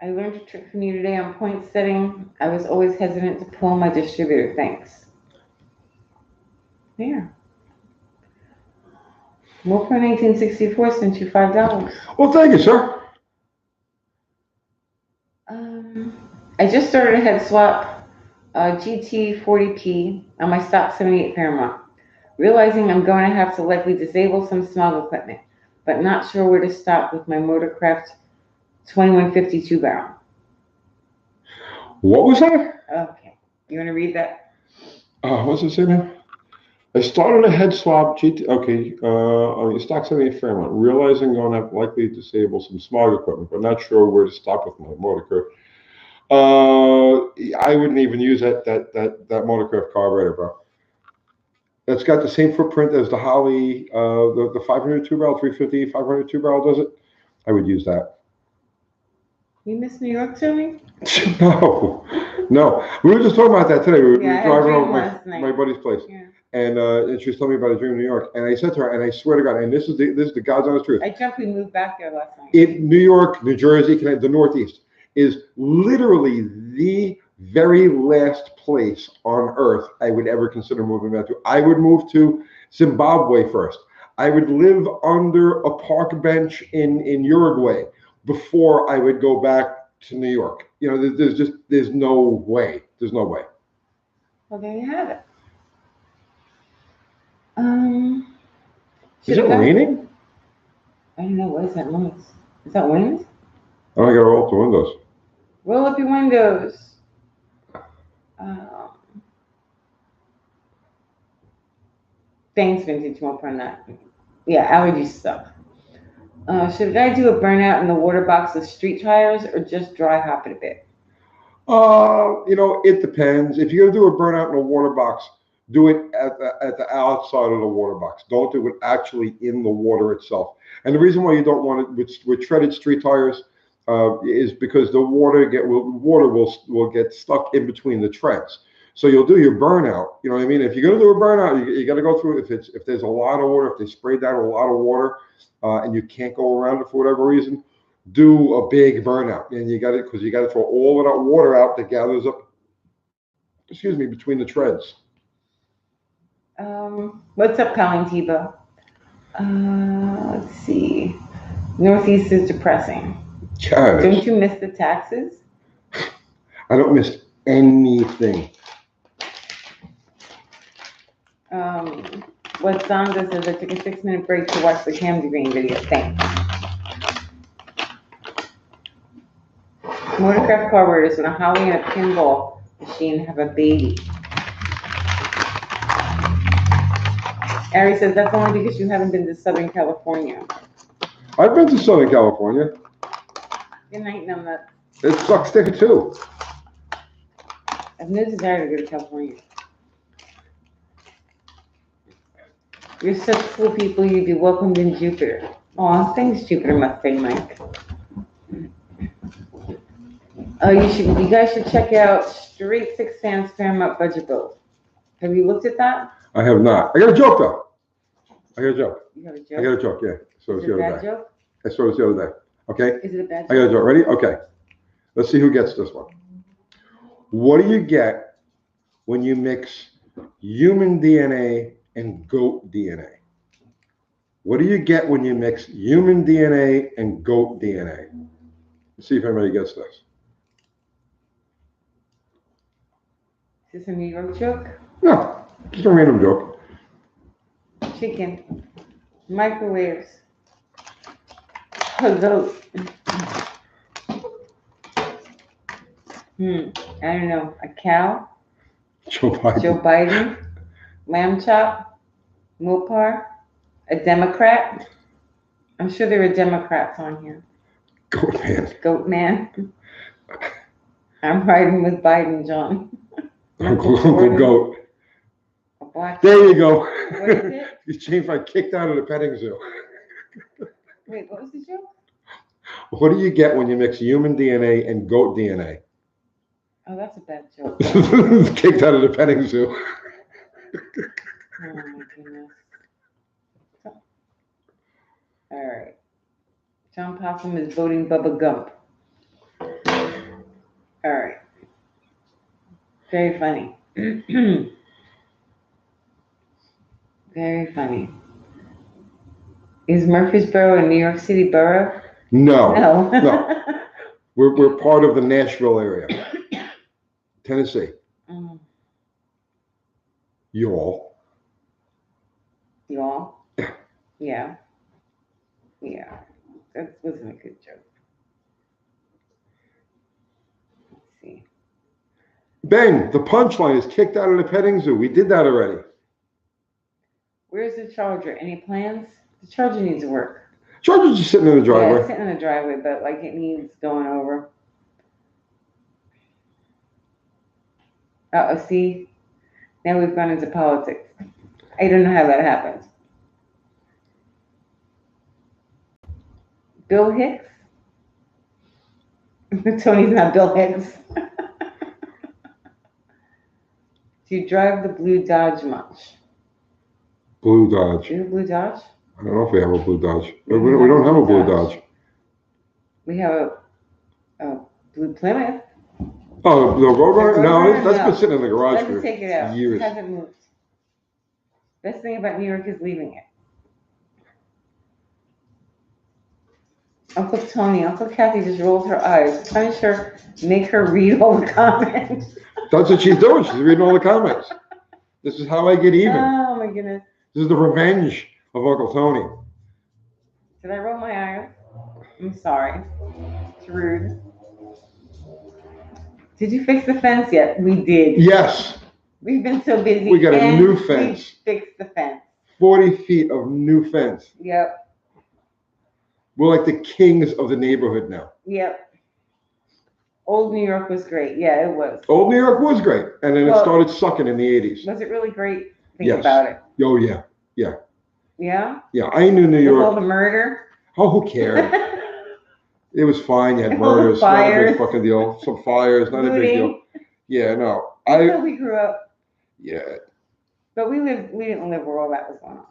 I learned a trick from you today on point setting. I was always hesitant to pull my distributor. Thanks. There. More for 1964 sent you $5. Well, thank you, sir. I just started a head swap GT 40P on my stock 78 Paramount, realizing I'm going to have to likely disable some smog equipment, but not sure where to stop with my Motorcraft 2152 barrel. What was that? Okay, you want to read that? What's it say now? I started a head swap GT. Okay, on your stock 78 Fairmont, realizing I'm going to have likely disable some smog equipment, but not sure where to stop with my Motorcraft. I wouldn't even use that Motorcraft carburetor, bro. That's got the same footprint as the Holly, the 502 barrel, 350, 502 barrel does it. I would use that. You miss New York, Tony? No. We were just talking about that today. We were Yeah, driving over my buddy's place, yeah. and she was telling me about a dream in New York. And I said to her, and I swear to God, and this is the God's honest truth. I dreamt we moved back there last night. In New York, New Jersey, the Northeast is literally the very last place on earth I would ever consider moving back to. I would move to Zimbabwe first. I would live under a park bench in Uruguay before I would go back to New York. You know, there's no way. There's no way. Well, there you have it. Is it raining? I don't know. What is that noise? Is that wind? Oh, I gotta roll up the windows. Roll up your windows. Thanks, Vintage More on that. Yeah, allergies suck. Should I do a burnout in the water box with street tires or just dry hop it a bit? It depends. If you're gonna do a burnout in a water box, do it at the outside of the water box. Don't do it actually in the water itself. And the reason why you don't want it with treaded street tires is because the water will get stuck in between the treads. So you'll do your burnout. You know what I mean? If you're gonna do a burnout, you got to go through. If there's a lot of water, if they spray down a lot of water, and you can't go around it for whatever reason, do a big burnout. And you got it because you got to throw all of that water out that gathers up. Excuse me, between the treads. What's up, Colin Tebow? Let's see. Northeast is depressing. Gosh. Don't you miss the taxes? I don't miss anything. What Zonda says, I took a 6-minute break to watch the Camden Green video. Thanks. Motorcraft carburetors when a Holly and a pinball machine have a baby. Ari says, that's only because you haven't been to Southern California. I've been to Southern California. Good night, Numnut. It sucks there too. I've no desire to go to California. You're such cool people, you'd be welcomed in Jupiter. Aw, thanks, Jupiter Mustang Mike. You guys should check out Straight Six Fans Paramount Budget Build. Have you looked at that? I have not. I got a joke though. I got a joke. You have a joke? I got a joke, yeah. So it's the other day. Joke? I saw this the other day. Okay, Is it a bad I gotta joke? do it. Ready? Okay. Let's see who gets this one. What do you get when you mix human DNA and goat DNA? What do you get when you mix human DNA and goat DNA? Let's see if anybody gets this. Is this a New York joke? No, just a random joke. Chicken. Microwaves. A goat. I don't know. A cow? Joe Biden. Joe Biden? Lamb chop? Mopar? A Democrat? I'm sure there are Democrats on here. Goat man. Goat man. I'm riding with Biden, John. Uncle Jordan. Goat. A black. There you go. What is it? You changed my kicked out of the petting zoo. Wait, what was the joke? What do you get when you mix human DNA and goat DNA? Oh, that's a bad joke. Kicked out of the petting zoo. Oh my goodness. All right. John Possum is voting Bubba Gump. All right. Very funny. Very funny. Is Murfreesboro a New York City borough? No. No. No. We're part of the Nashville area. Tennessee. Mm. Y'all. Y'all? Yeah. Yeah. That wasn't a good joke. Let's see. Ben, the punchline is kicked out of the petting zoo. We did that already. Where's the Charger? Any plans? The Charger needs to work. Charger's just sitting in the Yeah, driveway. it's sitting in the driveway, but like it needs going over. Oh, see? Now we've gone into politics. I don't know how that happens. Bill Hicks? Tony's not Bill Hicks. Do you drive the blue Dodge much? Blue Dodge. Do you have a blue Dodge? I don't know if we have a blue Dodge. We We have don't a have a Blue blue Dodge. Dodge. We have a blue Plymouth. Oh, the Roadrunner? The No, Roadrunner, that's no. been sitting in the garage Let's for take it out. years. It hasn't moved. Best thing about New York is leaving it. Uncle Tony, Uncle Kathy just rolled her eyes. Punish her, make her read all the comments. That's what she's doing. She's reading all the comments. This is how I get even. Oh my goodness. This is the revenge of Uncle Tony. Did I roll my eyes? I'm sorry. It's rude. Did you fix the fence yet? We did. Yes, We've been so busy. We got a and new fence. We fixed the fence. 40 feet of new fence. Yep. We're like the kings of the neighborhood now. Yep. Old New York was great. Yeah, it was. Old New York was great, and then it started sucking in the 80s. Was it really great? Think Yes. about it. Oh, yeah. Yeah. Yeah? Yeah, I knew New With all York. the murder? Oh, who cared? It was fine. You had All the murders, not a big fires. fucking deal. Some fires, not a big deal. Looting. Yeah, no. That's how we grew up. Yeah. But we didn't live where all that was going on.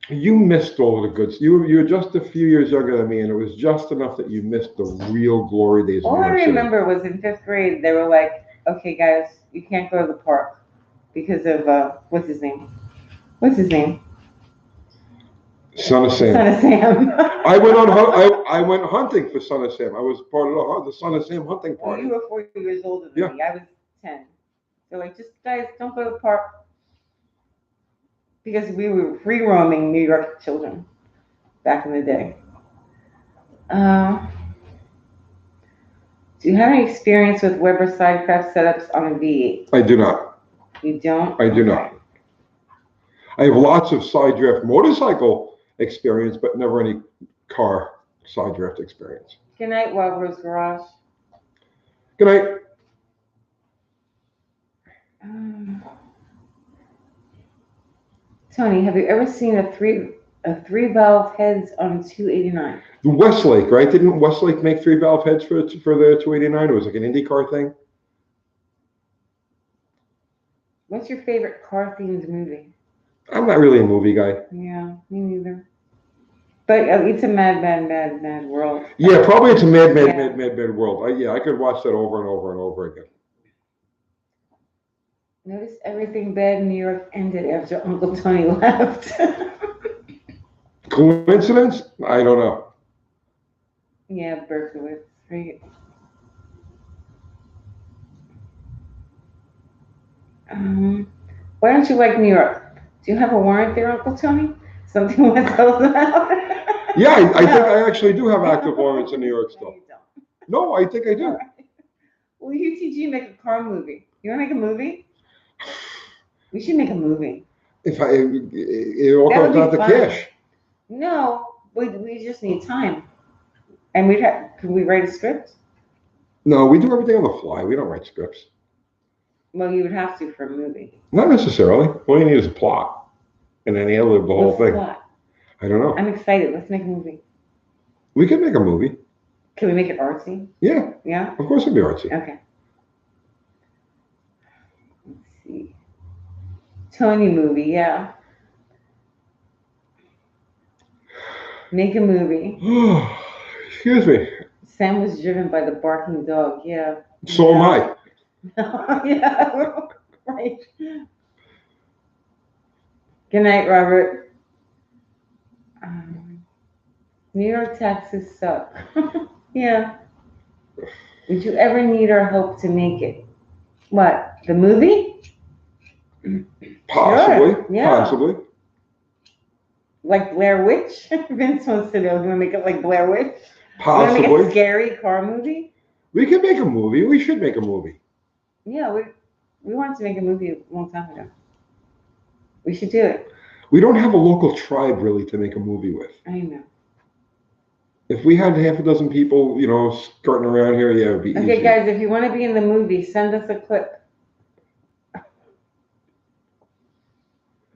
You missed all of the goods. You were just a few years younger than me, and it was just enough that you missed the real glory days of All New I York City. remember was in 5th grade, they were like, okay, guys, you can't go to the park because of, what's his name? Son of Sam. Son of Sam. I went hunting for Son of Sam. I was part of the Son of Sam hunting Well, party. you were 4 years older than me. I was 10. They're like, just guys, don't go to the park. Because we were free roaming New York children back in the day. Do you have any experience with Weber sidecraft setups on a V8? I do not. You don't? I do not. I have lots of side draft motorcycle experience, but never any car side draft experience. Good night, Wild Rose Garage. Good night. Tony, have you ever seen a three valve heads on a 289? Westlake, right? Didn't Westlake make 3-valve heads for the 289? It was like an IndyCar thing. What's your favorite car themed movie? I'm not really a movie guy. Yeah, me neither. But it's a mad world. Yeah, probably it's a mad Yeah. world. I could watch that over and over and over again. Notice everything bad in New York ended after Uncle Tony left. Coincidence? I don't know. Yeah, Berkowitz, right? Why don't you like New York? Do you have a warrant there, Uncle Tony? Something you want to tell us about? Yeah, I think No. I actually do have active warrants in New York No, still. you don't. No, I think I All do. right. Will UTG make a car movie? You want to make a movie? We should make a movie. If it all That comes would down be to fun. cash. No, we just need time. And we'd have, could we write a script? No, we do everything on the fly. We don't write scripts. Well, you would have to for a movie. Not necessarily. All you need is a plot, and then you live the whole What's the thing. plot? I don't know. I'm excited. Let's make a movie. We could make a movie. Can we make it artsy? Yeah, Yeah? of course it'd be artsy. Okay. Let's see. Tony movie, yeah. Make a movie. Excuse me. Sam was driven by the barking dog, yeah. So am I. Yeah, right. Good night, Robert. New York taxes suck. Yeah. Would you ever need our help to make it? What? The movie? Possibly. Sure, yeah. Possibly. Like Blair Witch? Vince wants to know. You want to make it like Blair Witch? You want to make a Possibly. scary car movie? We could make a movie. We should make a movie. Yeah, we wanted to make a movie a long time ago. We should do it. We don't have a local tribe really to make a movie with. I know. If we had half a dozen people, skirting around here, yeah, it would be easy. Okay, guys, if you want to be in the movie, send us a clip.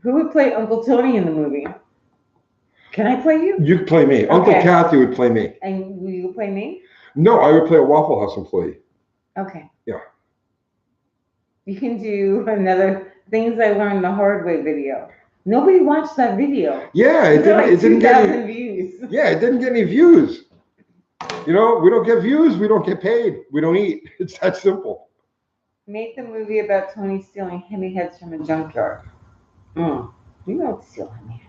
Who would play Uncle Tony in the movie? Can I play you? You could play me. Uncle Okay. Kathy would play me. And will you play me? No, I would play a Waffle House employee. Okay. Yeah. You can do another Things I Learned the Hard Way video. Nobody watched that video. Yeah, it got didn't get 2,000 any. views. Yeah, it didn't get any views. We don't get views. We don't get paid. We don't eat. It's that simple. Make the movie about Tony stealing Hemi heads from a junkyard. You don't steal Hemi heads.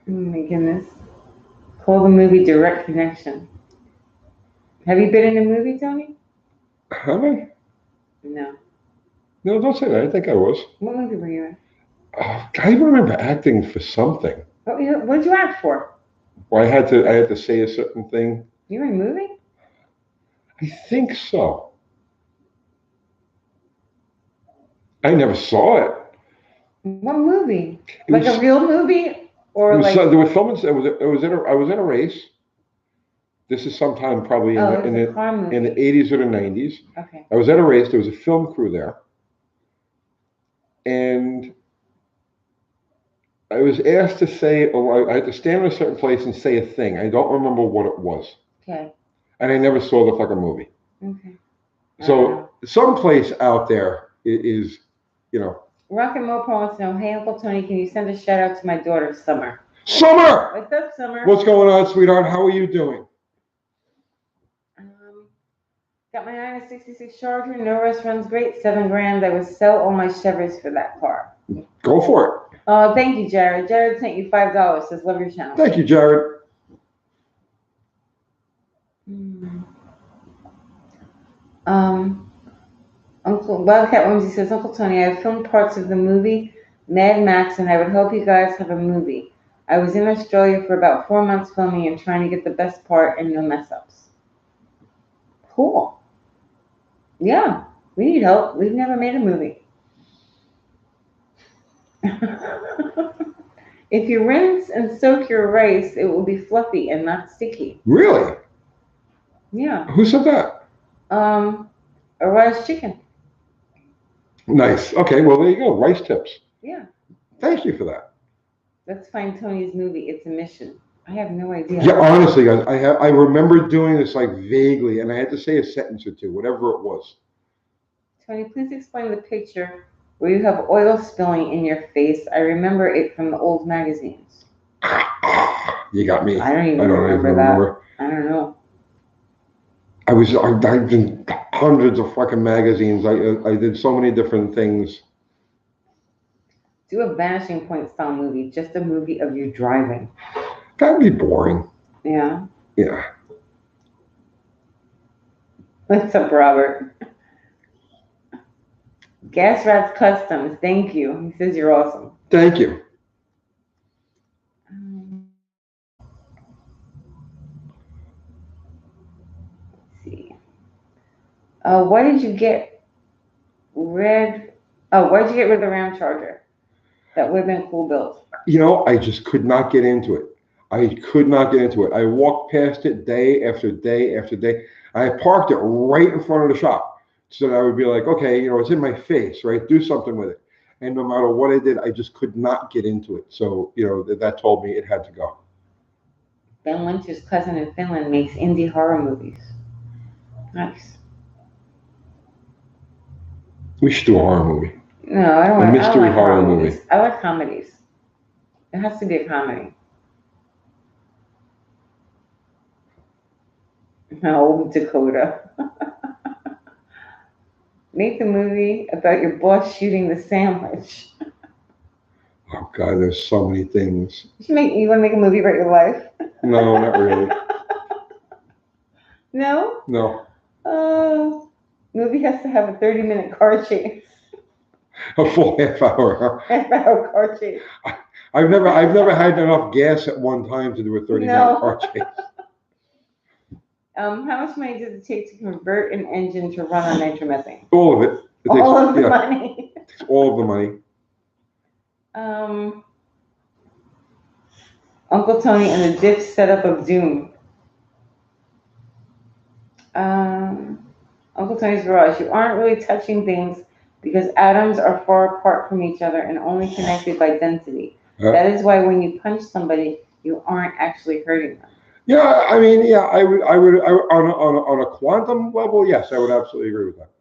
Oh my goodness. Call the movie Direct Connection. Have you been in a movie, Tony? Have I? No. No, don't say that. I think I was. What movie were you in? I remember acting for something. What did you act for? Or I had to say a certain thing. You were in a movie? I think so. I never saw it. What movie? It Like was- a real movie? Or like... They were filming. I was in a race. This is sometime probably it was a car movie. in the 80s or the 90s. Okay. I was at a race. There was a film crew there. And I was asked to say, I had to stand in a certain place and say a thing. I don't remember what it was. Okay. And I never saw the fucking movie. Okay. So someplace out there is, Rock and Mo wants to know, hey, Uncle Tony, can you send a shout out to my daughter, Summer? Summer! What's up, Summer? What's going on, sweetheart? How are you doing? Got my 966 Charger. No rest runs great. $7,000. I would sell all my Chevys for that car. Go for it. Oh, thank you, Jared. Jared sent you $5. Says love your channel. Thank you, Jared. Uncle Wildcat Ramsey says, Uncle Tony, I have filmed parts of the movie Mad Max, and I would hope you guys have a movie. I was in Australia for about 4 months filming and trying to get the best part and no mess ups. Cool. Yeah, we need help. We've never made a movie. If you rinse and soak your rice, it will be fluffy and not sticky. Really? Yeah. Who said that? A rice chicken. Nice. Okay, well, there you go. Rice tips. Yeah. Thank you for that. Let's find Tony's movie. It's a mission. I have no idea. Yeah, honestly, guys, I remember doing this like vaguely, and I had to say a sentence or two, whatever it was. Tony, please explain the picture where you have oil spilling in your face. I remember it from the old magazines. You got me. I don't even I don't remember even that. remember. I don't know. I've been hundreds of fucking magazines. I did so many different things. Do a Vanishing Point style movie, just a movie of you driving. That'd be boring. Yeah. Yeah. What's up, Robert? Gas Rats Customs, thank you. He says you're awesome. Thank you. Let's see. Why did you get rid? Oh, why did you get rid of the Ram Charger? That would have been a cool build. You know, I just could not get into it. I could not get into it. I walked past it day after day after day. I parked it right in front of the shop so that I would be like, okay, you know, it's in my face, right? Do something with it. And no matter what I did, I just could not get into it. So, you know, that told me it had to go. Ben Winter's cousin in Finland makes indie horror movies. Nice. We should do a horror movie. No, I don't A like, mystery I don't like horror horror movie. movies. I like comedies. It has to be a comedy. No, Dakota. Make a movie about your boss shooting the sandwich. Oh God, there's so many things. You want to make a movie about your life? No, not really. No? No. Movie has to have a 30-minute car chase. A full half hour. Half-hour car chase. I've never had enough gas at one time to do a 30-minute car chase. How much money does it take to convert an engine to run on nitromethane? All of it. All of the money. It takes all of the money. Uncle Tony and the Diff setup of Doom. Uncle Tony's Garage. You aren't really touching things because atoms are far apart from each other and only connected by density. That is why when you punch somebody, you aren't actually hurting them. Yeah, I mean, yeah, I would on a quantum level, yes, I would absolutely agree with that.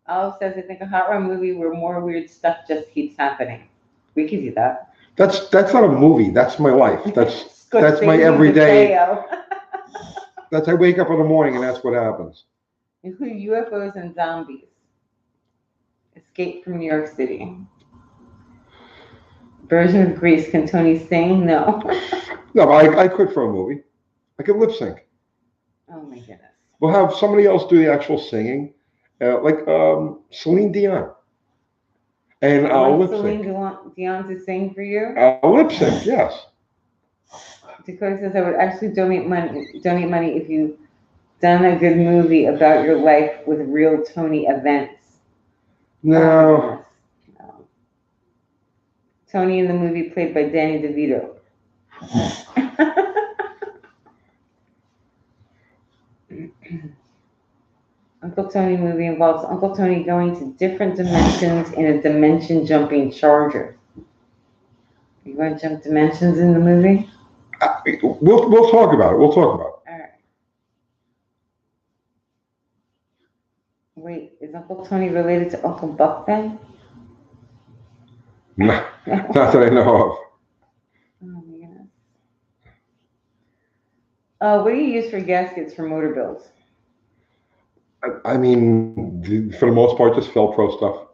Olive says, I think a hot rod movie where more weird stuff just keeps happening. We could do that. That's not a movie. That's my life. That's my everyday. That's I wake up in the morning and that's what happens. Include UFOs and zombies. Escape from New York City. Version of Grease. Can Tony sing? No. No, but I could for a movie. I could lip sync. Oh my goodness. We'll have somebody else do the actual singing, like Celine Dion. And I'll lip sync. Celine Dion to sing for you? I'll lip sync, yes. Dakota says I would actually donate money if you done a good movie about your life with real Tony events. No. No. Tony in the movie played by Danny DeVito. Uncle Tony movie involves Uncle Tony going to different dimensions in a dimension jumping charger. You want to jump dimensions in the movie? We'll talk about it. We'll talk about it. All right. Wait, is Uncle Tony related to Uncle Buck then? No, not that I know of. Oh my goodness. What do you use for gaskets for motor builds? I mean, for the most part, just Felpro stuff.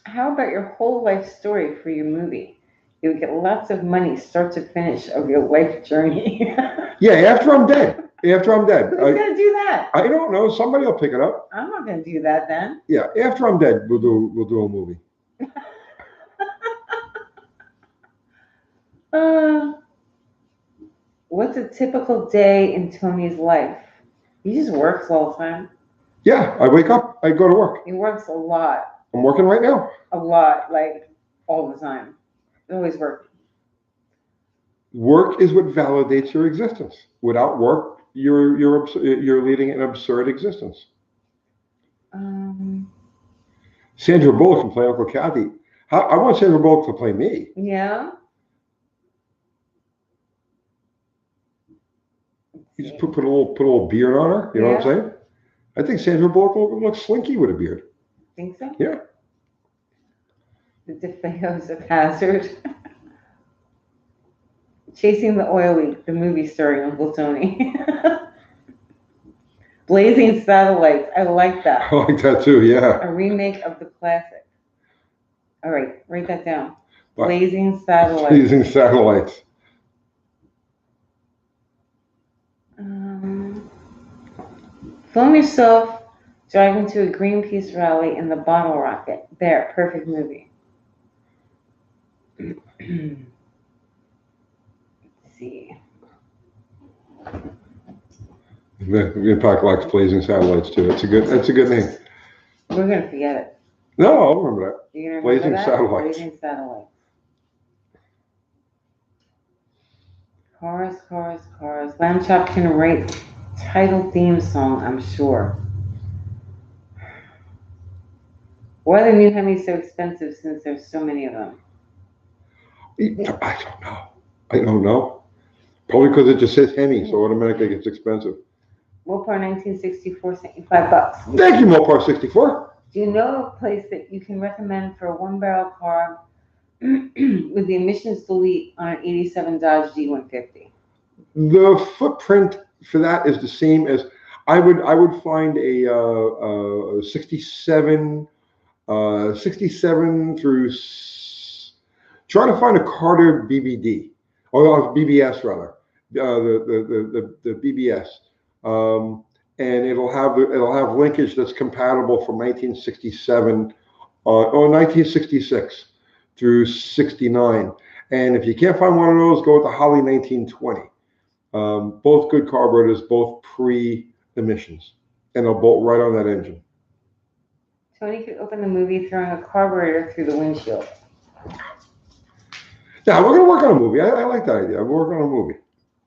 How about your whole life story for your movie? You would get lots of money, start to finish, of your life journey. Yeah, after I'm dead. After I'm dead. Who's going to do that? I don't know. Somebody will pick it up. I'm not going to do that then. Yeah, after I'm dead, we'll do a movie. What's a typical day in Tony's life? He just works all the time. Yeah, I wake up, I go to work. He works a lot. I'm working right now. A lot, like all the time. Always working. Work is what validates your existence. Without work, you're leading an absurd existence. Sandra Bullock can play Uncle Kathy. I want Sandra Bullock to play me. Yeah. You just put a little beard on her. You know what I'm saying? I think Sandra Bullock will look slinky with a beard. Think so? Yeah. The DeFeos of Hazard. Chasing the Oil Leak, the movie starring Uncle Tony. Blazing Satellites. I like that. I like that too. Yeah. A remake of the classic. All right, write that down. What? Blazing Satellites. Blazing Satellites. Film yourself driving to a Greenpeace rally in the bottle rocket. There, perfect movie. Let's see. The Park likes Blazing Satellites too. That's a good name. We're gonna forget it. No, I'll remember that. You're gonna Blazing remember that? Satellites. Blazing Satellites. Cars, cars, cars. Lamb Chop can write title theme song, I'm sure. Why are the new Hemis so expensive since there's so many of them? I don't know. Probably because it just says Henny, so automatically it's expensive. Mopar 1964 sent you $5. Thank you, Mopar 64. Do you know a place that you can recommend for a one-barrel car with the emissions delete on an 87 Dodge D150? The footprint for that is the same as I would find a 67 through try to find a Carter BBD or BBS rather, the BBS, and it'll have linkage that's compatible from 1967 or 1966 through 69. And if you can't find one of those, go with the Holly 1920. Both good carburetors, both pre-emissions, and they'll bolt right on that engine. Tony could open the movie throwing a carburetor through the windshield. Yeah, we're gonna work on a movie. I like that idea. We're working on a movie.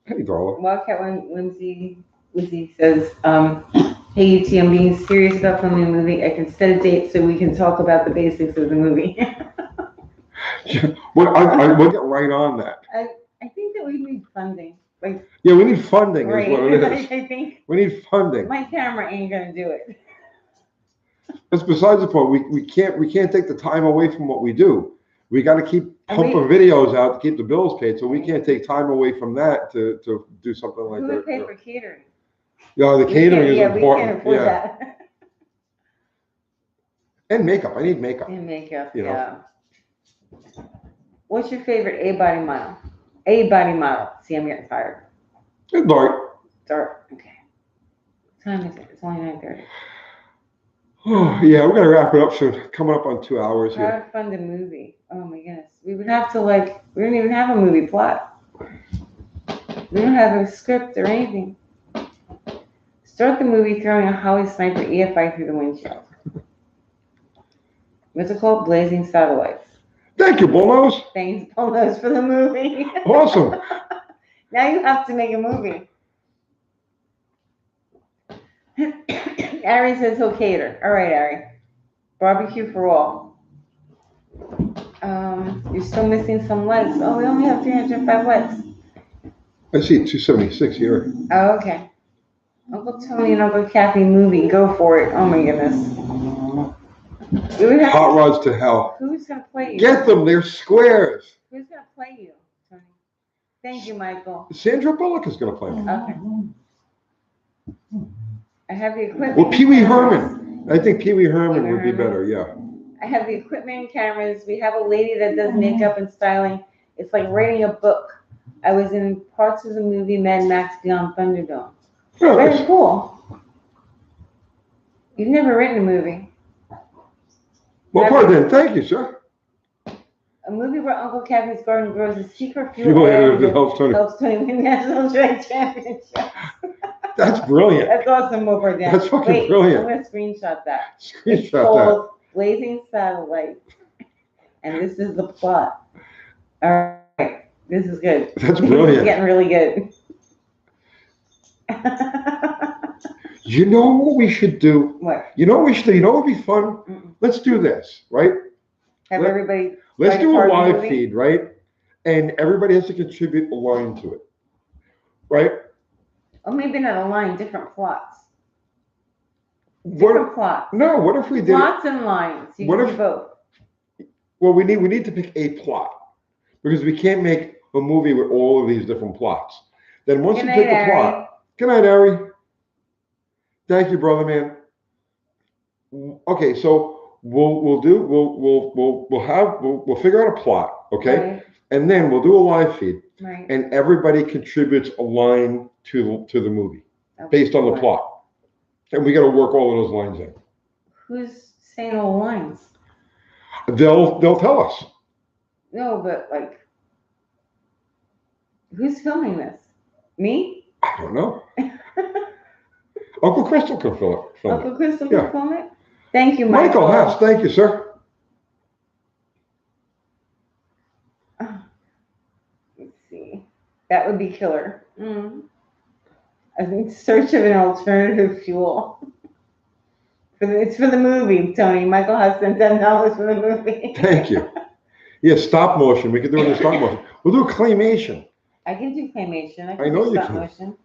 Hey, Darla. Wildcat Whimsy says, "Hey UT, I'm being serious about filming a movie. I can set a date so we can talk about the basics of the movie." We'll get right on that. I think that we need funding. Yeah, we need funding, right. is what it is. I think we need funding. My camera ain't gonna do it. That's besides the point. We can't take the time away from what we do. We got to keep pumping videos out to keep the bills paid. So we can't take time away from that to do something like that. Who would pay for catering? Yeah, the catering is important. We can't afford that. And makeup. I need makeup. And makeup. You know. What's your favorite A-body model? A-body model. See, I'm getting tired. It's dark. Dark. Okay. What time is it? It's only 9:30. Oh, yeah, we're gonna wrap it up soon. Coming up on 2 hours here. How to fund a movie? Oh my goodness, we would have to we don't even have a movie plot. We don't have a script or anything. Start the movie throwing a Holly Sniper EFI through the windshield. What's it called? Blazing Satellites. Thank you, Bullnose. Thanks, Bullnose, for the movie. Awesome. Now you have to make a movie. Ari says he'll cater. All right, Ari. Barbecue for all. You're still missing some legs. Oh, we only have 305 legs. I see 276 here. Oh, okay. Uncle Tony and Uncle Kathy movie. Go for it. Oh my goodness. Hot rods to hell. Who's gonna play you? Get them. They're squares. Who's gonna play you, Tony? Thank you, Michael. Sandra Bullock is gonna play me. Okay. I have the equipment. Well, Pee Wee Herman. I think Pee Wee Herman would be better. Yeah. I have the equipment and cameras. We have a lady that does makeup and styling. It's like writing a book. I was in parts of the movie Mad Max Beyond Thunderdome. Oh, Very nice. cool. You've never written a movie. Well, pardon. Thank you, sir. A movie where Uncle Kathy's garden grows a secret Fuel fuel additive that that helps Tony. helps Tony win national track championships. That's brilliant. That's awesome, Mopar Dan. That's fucking Wait, brilliant. I'm gonna screenshot that. Screenshot It's that. called Blazing Satellite, and this is the plot. All right, this is good. That's This brilliant. is getting really good. You know what we should do? What? You know what we should do? You know what would be fun? Mm-mm. Let's do this, right? Have everybody. Let's write do a part of the live movie? feed, right? And everybody has to contribute a line to it, right? Or maybe not a line, different plots. Different plots. No, what if we did? Plots and lines. You What can if- do both. Well, we need to pick a plot because we can't make a movie with all of these different plots. Then once Good you night, pick a Ari. plot, good night, Ari. Thank you, brother, man. Okay, so we'll figure out a plot, okay, Right. and then we'll do a live feed, Right. and everybody contributes a line to the movie based on the plot, and we got to work all of those lines in. Who's saying all the lines? They'll tell us. No, but like, who's filming this? Me? I don't know. Uncle Crystal can film it. Uncle Crystal Yeah. can film it? Thank you, Michael Michael. Hess, thank you, sir. Let's see. That would be killer. In search of an alternative fuel. It's for the movie, Tony. Michael has sent $10 for the movie. Thank you. Yeah, stop motion. We could do it in stop motion. We'll do claymation. I can do claymation. I I can know do you stop can. motion.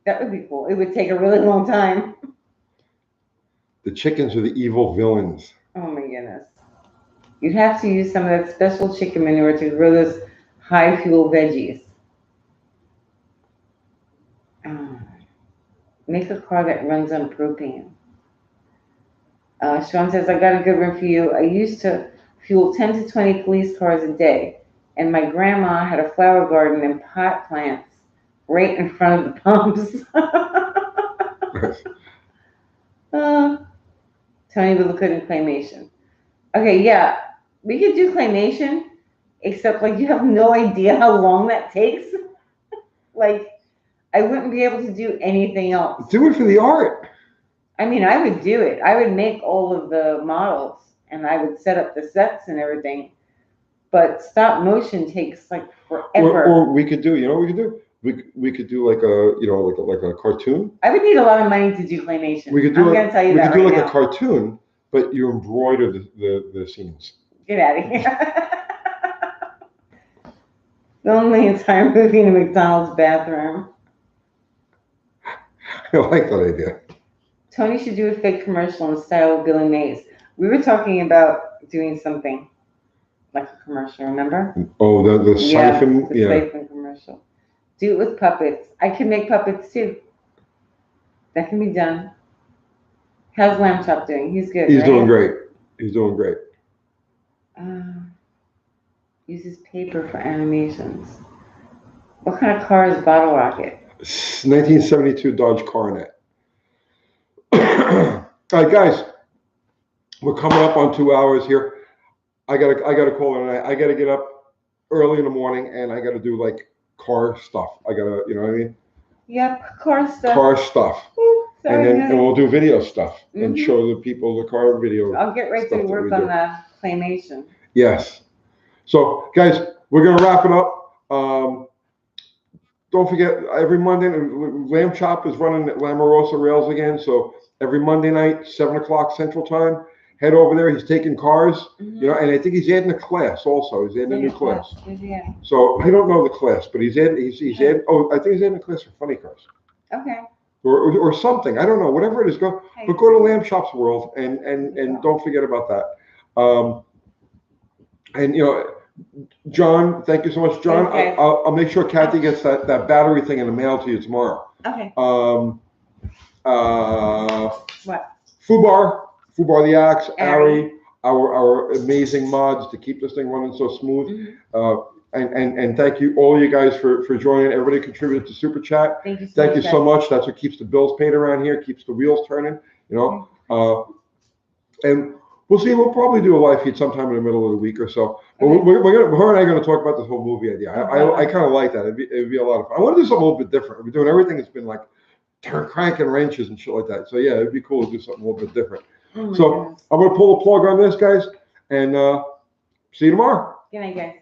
That would be cool. It would take a really long time. The chickens are the evil villains. Oh my goodness. You'd have to use some of that special chicken manure to grow those high fuel veggies. Make a car that runs on propane. Sean says, I got a good one for you. I used to fuel 10 to 20 police cars a day, and my grandma had a flower garden and pot plants right in front of the pumps. Tony would look good in claymation. Okay, yeah, we could do claymation, except like you have no idea how long that takes. Like, I wouldn't be able to do anything else. Do it for the art. I mean, I would do it. I would make all of the models and I would set up the sets and everything. But stop motion takes like forever. Or we could do, you know what we could do? We could do like a, you know, like a cartoon. I would need a lot of money to do claymation. We could do I'm going to tell you that we could do right like now. a cartoon, but you embroider the scenes. Get out of here. Film the entire movie in a McDonald's bathroom. I like that idea. Tony should do a fake commercial in the style of Billy Mays. We were talking about doing something like a commercial, remember? Oh, the siphon, the yeah. siphon commercial. Do it with puppets. I can make puppets too. That can be done. How's Lamb Chop doing? He's good. He's right? doing great. He's doing great. Uses paper for animations. What kind of car is Bottle Rocket? 1972 Dodge Coronet. All right, guys, we're coming up on 2 hours here. I gotta call it a night. I gotta get up early in the morning and I gotta do like car stuff. I gotta, you know what I mean? Yep, car stuff. Car stuff. Ooh, sorry, and guys. we'll do video stuff and Mhm. show the people the car video. I'll get right to stuff that work we on do. the claymation. Yes. So, guys, we're gonna wrap it up. Don't forget, every Monday, Lamb Chop is running at La Morosa Rails again. So every Monday night, 7 o'clock Central Time, head over there. He's taking cars, you know, and I think he's adding a class also. He's adding a new class. Yeah. So I don't know the class, but he's adding. Oh, I think he's adding a class for funny cars. Okay. Or something. I don't know. Whatever it is, go to Lamb Chop's World and don't forget about that. And you know, John, thank you so much, John. Okay. I'll make sure Kathy gets that battery thing in the mail to you tomorrow. Okay. What? Fubar the Axe, Ari, our amazing mods to keep this thing running so smooth. Mm-hmm. And thank you all you guys for joining. Everybody contributed to Super Chat. Thank you so much. That's what keeps the bills paid around here, keeps the wheels turning, you know. And we'll see. We'll probably do a live feed sometime in the middle of the week or so. But her and I are going to talk about this whole movie idea. I kind of like that. It'd be a lot of fun. I want to do something a little bit different. We're doing everything that's been like cranking wrenches and shit like that. So yeah, it'd be cool to do something a little bit different. So I'm going to pull the plug on this, guys, and see you tomorrow. Good night, guys.